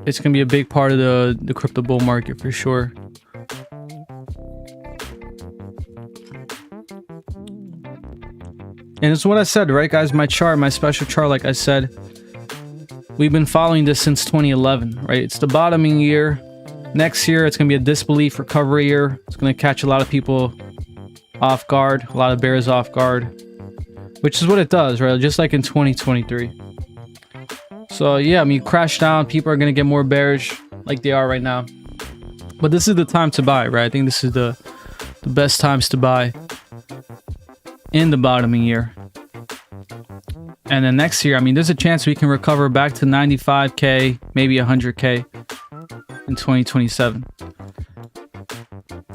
it's gonna be a big part of the crypto bull market for sure. And it's what I said, right, guys? My chart, my special chart, like I said, we've been following this since 2011, right? It's the bottoming year. Next year, it's going to be a disbelief recovery year. It's going to catch a lot of people off guard, a lot of bears off guard, which is what it does, right? Just like in 2023. So, yeah, I mean, crash down. People are going to get more bearish like they are right now. But this is the time to buy, right? I think this is the best times to buy in the bottoming year. And then next year, I mean, there's a chance we can recover back to 95K, maybe 100K in 2027.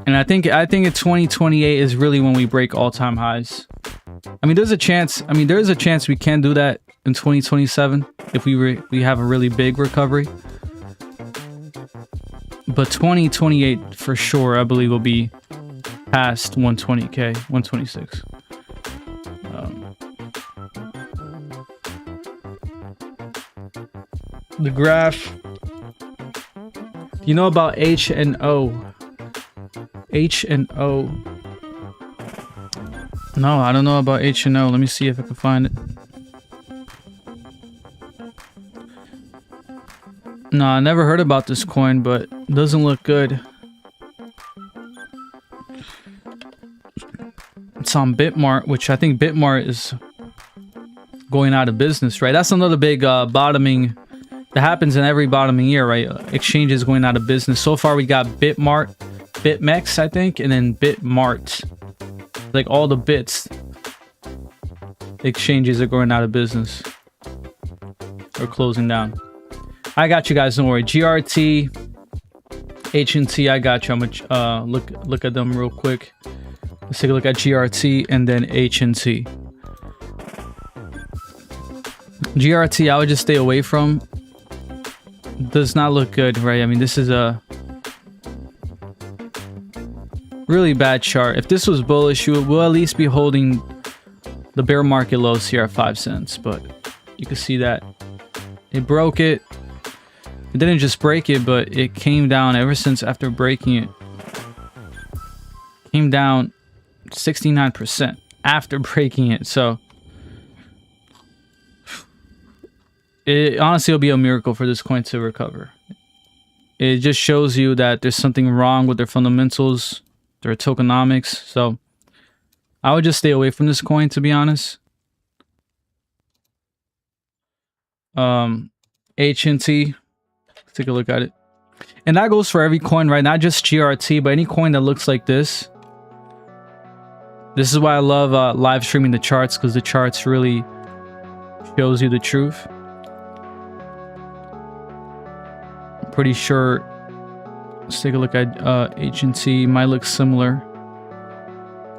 And I think in 2028 is really when we break all-time highs. I mean, there's a chance we can do that in 2027 if we have a really big recovery. But 2028 for sure, I believe, will be past 120K, 126. The graph. You know about H and O? H and O. No, I don't know about H and O. Let me see if I can find it. No, I never heard about this coin, but it doesn't look good. It's on Bitmart, which I think Bitmart is going out of business, right? That's another big bottoming That happens in every bottoming year, right? Exchanges going out of business. So far, we got BitMEX, I think, and then Bitmart. Like all the bits, exchanges are going out of business or closing down. I got you guys, don't worry. GRT, HNT, I got you. I'm gonna look at them real quick. Let's take a look at GRT and then HNT. GRT, I would just stay away from. Does not look good, right? I mean, this is a really bad chart. If this was bullish, you will at least be holding the bear market lows here at 5 cents. But you can see that it broke it. It didn't just break it, but it came down ever since after breaking it. Came down 69% after breaking it. So it honestly will be a miracle for this coin to recover. It just shows you that there's something wrong with their fundamentals, their tokenomics. So I would just stay away from this coin, to be honest. HNT, let's take a look at it. And that goes for every coin, right? Not just GRT, but any coin that looks like this. This is why I love live streaming the charts, because the charts really shows you the truth. I'm pretty sure. Let's take a look at HNT. Might look similar,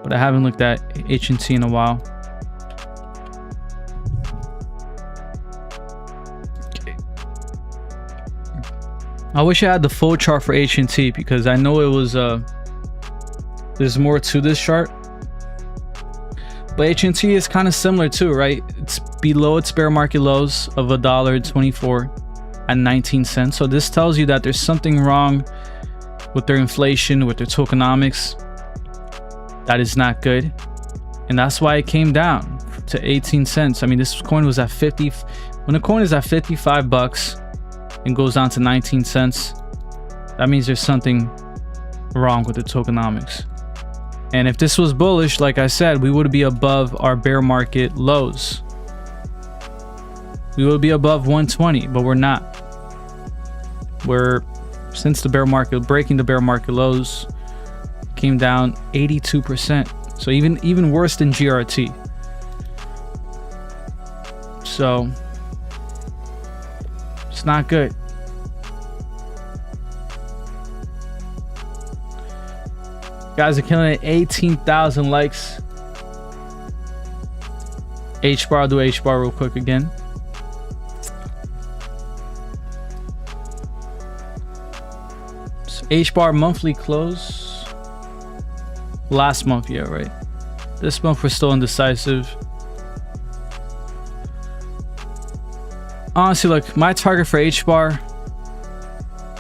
but I haven't looked at HNT in a while. Okay. I wish I had the full chart for HNT, because I know it was there's more to this chart. But HNT is kind of similar too, right? It's below its bear market lows of $1.24 at 19 cents. So this tells you that there's something wrong with their inflation, with their tokenomics. That is not good. And that's why it came down to 18 cents. I mean, this coin was at 50. When a coin is at 55 bucks and goes down to 19 cents, that means there's something wrong with the tokenomics. And if this was bullish, like I said, we would be above our bear market lows. We would be above 120, but we're not. We're, since the bear market, breaking the bear market lows, came down 82%. So even worse than GRT. So it's not good. Guys are killing it. 18,000 likes. H-bar, I'll do H-bar real quick again. So H-bar monthly close. Last month, yeah, right. This month we're still indecisive. Honestly, look, my target for H-bar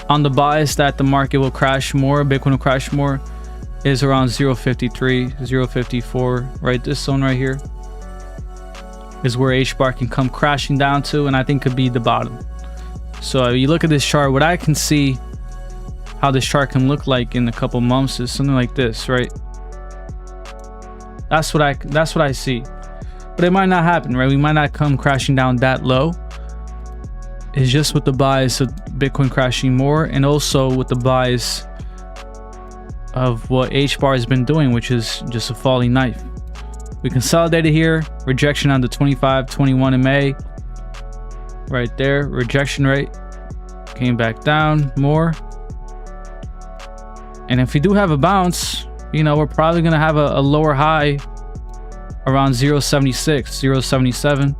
on the bias that the market will crash more, Bitcoin will crash more, is around 0.53, 0.54, right? This zone right here is where H-bar can come crashing down to, and I think could be the bottom. So you look at this chart, what I can see how this chart can look like in a couple months is something like this, right? That's what I see. But it might not happen, right? We might not come crashing down that low. It's just with the bias of Bitcoin crashing more, and also with the bias of what H-bar has been doing, which is just a falling knife. We consolidated here, rejection on the 25-21 in May, right there, rejection rate, came back down more. And if we do have a bounce, you know, we're probably gonna have a lower high around 0.76, 0.77,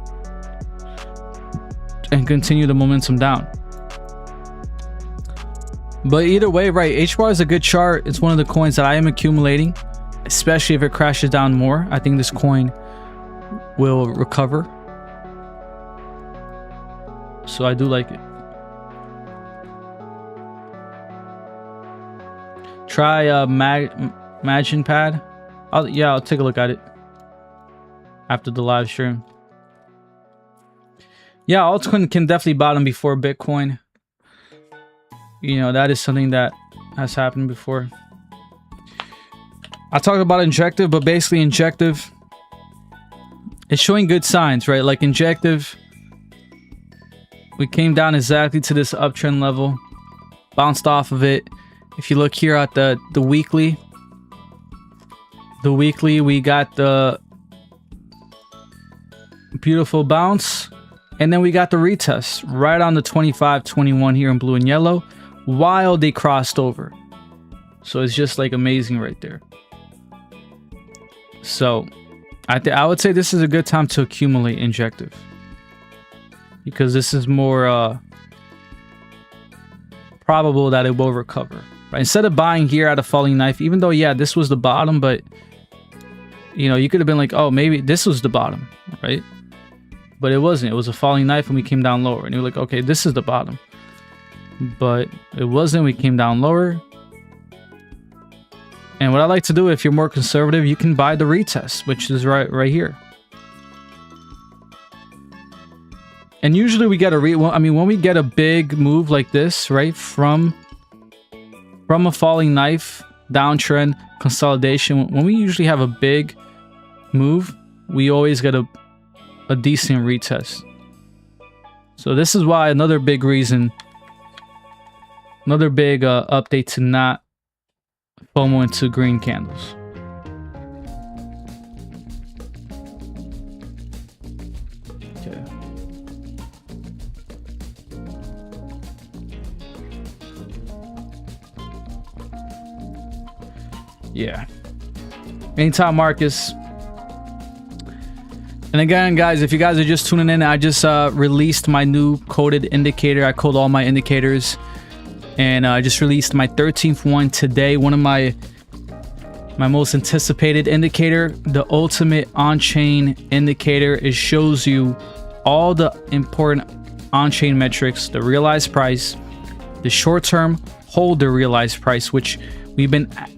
and continue the momentum down. But either way, right, H-bar is a good chart. It's one of the coins that I am accumulating, especially if it crashes down more. I think this coin will recover. So I do like it. Try Magin Pad. I'll take a look at it after the live stream. Yeah, Altcoin can definitely bottom before Bitcoin. You know, that is something that has happened before. I talked about Injective, but basically Injective, it's showing good signs, right? Like Injective We came down exactly to this uptrend level, bounced off of it. If you look here at the weekly, we got the beautiful bounce, and then we got the retest right on the 25-21 here in blue and yellow while they crossed over. So it's just like amazing right there. So I would say this is a good time to accumulate injective, because this is more probable that it will recover. Right? Instead of buying here at a falling knife, even though, yeah, this was the bottom, but you know, you could have been like, oh, maybe this was the bottom, right? But it wasn't. It was a falling knife and we came down lower. And you're like, okay, this is the bottom. But it wasn't. We came down lower. And what I like to do, if you're more conservative, you can buy the retest, which is right here. And usually we get a when we get a big move like this, right, from a falling knife, downtrend, consolidation, when we usually have a big move, we always get a decent retest. So this is why another big reason, another big update to not FOMO into green candles. Okay. Yeah. Anytime, Marcus. And again, guys, if you guys are just tuning in, I just released my new coded indicator. I code all my indicators, and I just released my 13th one today. One of my most anticipated indicator, the ultimate on-chain indicator. It shows you all the important on-chain metrics: the realized price, the short-term holder realized price, which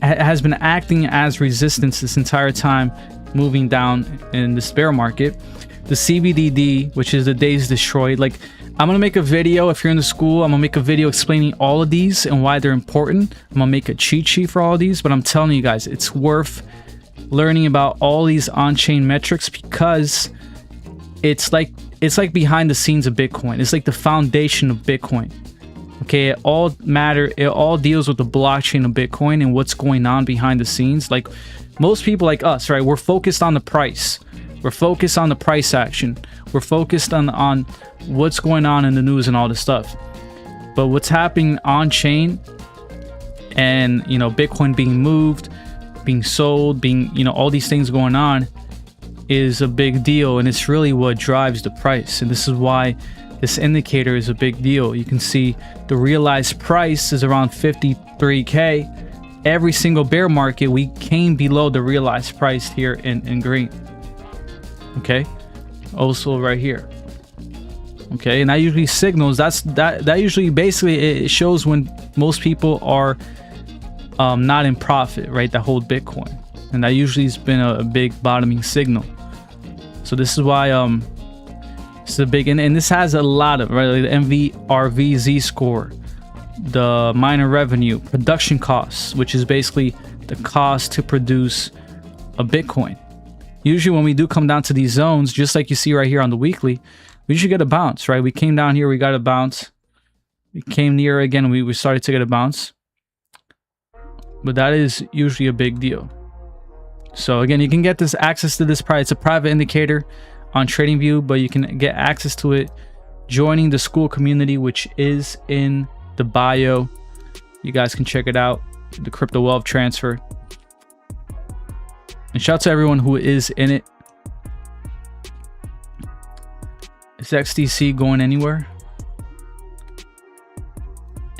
has been acting as resistance this entire time, moving down in this bear market, the CBDD, which is the days destroyed. Like, I'm gonna make a video, if you're in the school, I'm gonna make a video explaining all of these and why they're important. I'm gonna make a cheat sheet for all of these, but I'm telling you guys, it's worth learning about all these on-chain metrics, because it's like behind the scenes of Bitcoin. It's like the foundation of Bitcoin. Okay, it all deals with the blockchain of Bitcoin and what's going on behind the scenes. Like, most people like us, right, we're focused on the price. We're focused on the price action. We're focused on what's going on in the news and all this stuff. But what's happening on chain, and, you know, Bitcoin being moved, being sold, being, you know, all these things going on is a big deal. And it's really what drives the price. And this is why this indicator is a big deal. You can see the realized price is around 53K. Every single bear market, we came below the realized price here in green. Okay, also right here. Okay, and that usually signals, that usually basically it shows when most people are not in profit, right, that hold Bitcoin, and that usually has been a big bottoming signal. So this is why it's a big, and this has a lot of, right, like the MVRVZ score, the miner revenue, production costs, which is basically the cost to produce a Bitcoin. Usually when we do come down to these zones, just like you see right here on the weekly, we usually get a bounce, right? We came down here, we got a bounce. We came near again, we started to get a bounce. But that is usually a big deal. So again, you can get this access to this price. It's a private indicator on TradingView, but you can get access to it joining the school community, which is in the bio. You guys can check it out, the crypto wealth transfer. And shout out to everyone who is in it. Is XDC going anywhere?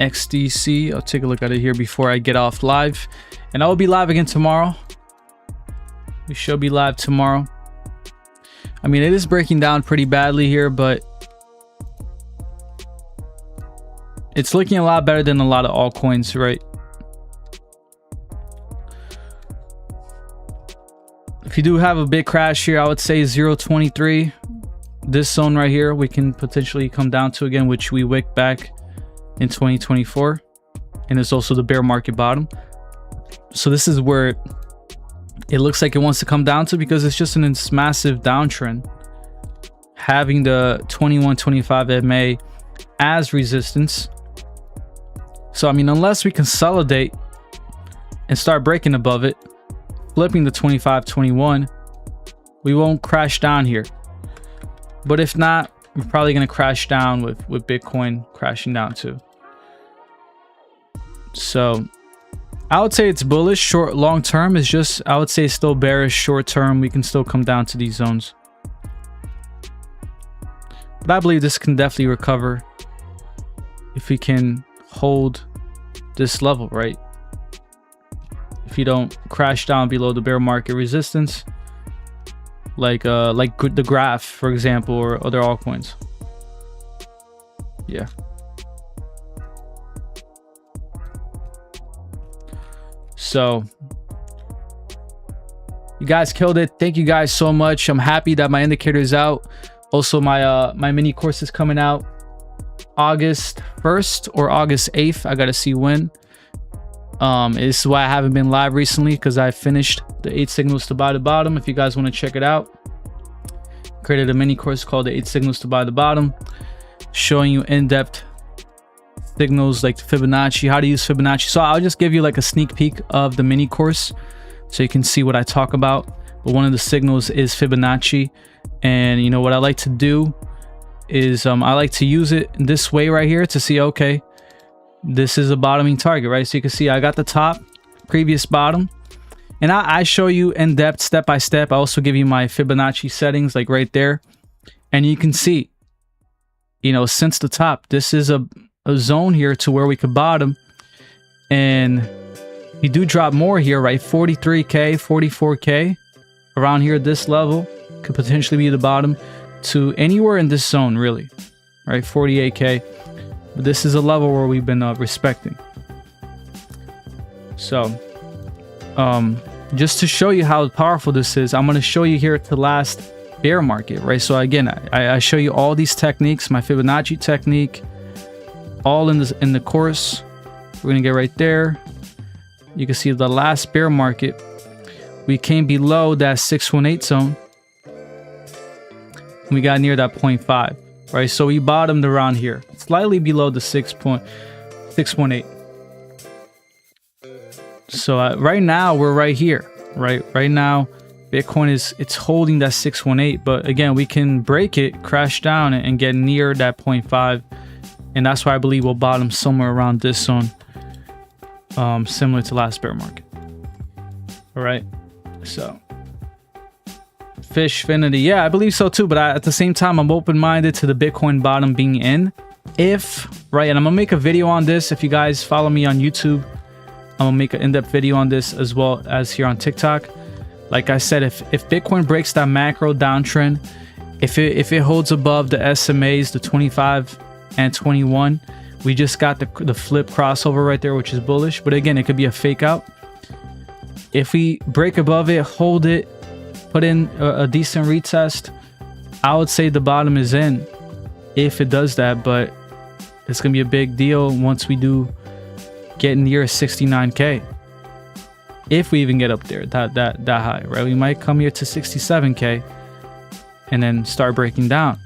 XDC, I'll take a look at it here before I get off live. And I will be live again tomorrow. We should be live tomorrow. I mean, it is breaking down pretty badly here, but it's looking a lot better than a lot of altcoins, right? If you do have a big crash here, I would say 0.23. This zone right here, we can potentially come down to again, which we wicked back in 2024. And it's also the bear market bottom. So this is where it looks like it wants to come down to, because it's just this massive downtrend. Having the 21.25 MA as resistance. So I mean, unless we consolidate and start breaking above it, flipping the 25-21, we won't crash down here. But if not, we're probably going to crash down with Bitcoin crashing down too. So I would say it's bullish. Short, long term is just, I would say it's still bearish. Short term, we can still come down to these zones. But I believe this can definitely recover if we can hold this level, right? If you don't crash down below the bear market resistance, like the graph, for example, or other altcoins. Yeah. So you guys killed it. Thank you guys so much. I'm happy that my indicator is out. Also, my my mini course is coming out August 1st or August 8th. I gotta see when. This is why I haven't been live recently, because I finished the 8 signals to buy the bottom. If you guys want to check it out, created a mini course called the 8 signals to buy the bottom, showing you in-depth signals like the Fibonacci, how to use Fibonacci. So I'll just give you like a sneak peek of the mini course so you can see what I talk about. But one of the signals is Fibonacci, and you know what I like to do is I like to use it this way right here to see, okay, this is a bottoming target, right? So you can see I got the top, previous bottom, and I show you in depth, step by step. I also give you my Fibonacci settings like right there, and you can see, you know, since the top, this is a zone here to where we could bottom, and you do drop more here, right? 43k, 44k around here. This level could potentially be the bottom to anywhere in this zone, really, right? 48k. But this is a level where we've been respecting. So just to show you how powerful this is, I'm going to show you here the last bear market, right? So again, I show you all these techniques, my Fibonacci technique, all in the course. We're going to get right there. You can see the last bear market, we came below that 618 zone. We got near that 0.5, right? So we bottomed around here, slightly below the 6.18. So right now we're right here, right? Right now, Bitcoin it's holding that 618, but again, we can break it, crash down, and get near that 0.5, and that's why I believe we'll bottom somewhere around this zone, similar to last bear market. All right, so Fishfinity, yeah, I believe so too, but at the same time, I'm open-minded to the Bitcoin bottom being in, if, right, and I'm gonna make a video on this. If you guys follow me on YouTube, I'm gonna make an in-depth video on this as well as here on TikTok. Like I said, if Bitcoin breaks that macro downtrend, if it holds above the SMAs, the 25 and 21, we just got the flip crossover right there, which is bullish. But again, it could be a fake out. If we break above it, hold it, put in a decent retest, I would say the bottom is in if it does that. But it's gonna be a big deal once we do get near 69k, if we even get up there that high, right? We might come here to 67k and then start breaking down.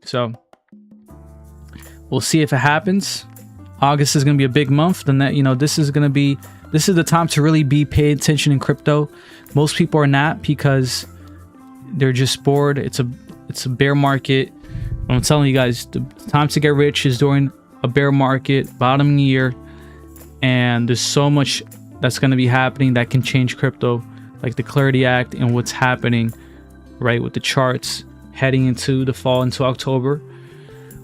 So we'll see if it happens. August is going to be a big month. Then that, you know, this is the time to really be paying attention in crypto. Most people are not, because they're just bored. It's a bear market. I'm telling you guys, the time to get rich is during a bear market, bottoming year, and there's so much that's going to be happening that can change crypto, like the Clarity Act and what's happening, right, with the charts heading into the fall, into October.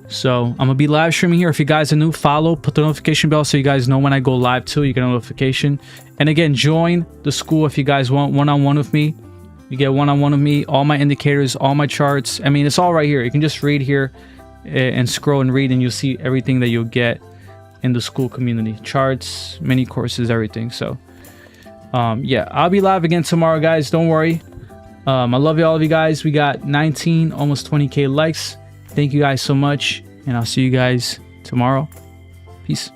So I'm gonna be live streaming here. If you guys are new, follow, put the notification bell so you guys know when I go live too. You get a notification. And again, join the school if you guys want one-on-one with me. You get one-on-one with me, all my indicators, all my charts. I mean, it's all right here. You can just read here and scroll and read, and you'll see everything that you'll get in the school community, charts, mini courses, everything. So yeah, I'll be live again tomorrow, guys. Don't worry. I love all of you guys. We got 19, almost 20k likes. Thank you guys so much, and I'll see you guys tomorrow. Peace.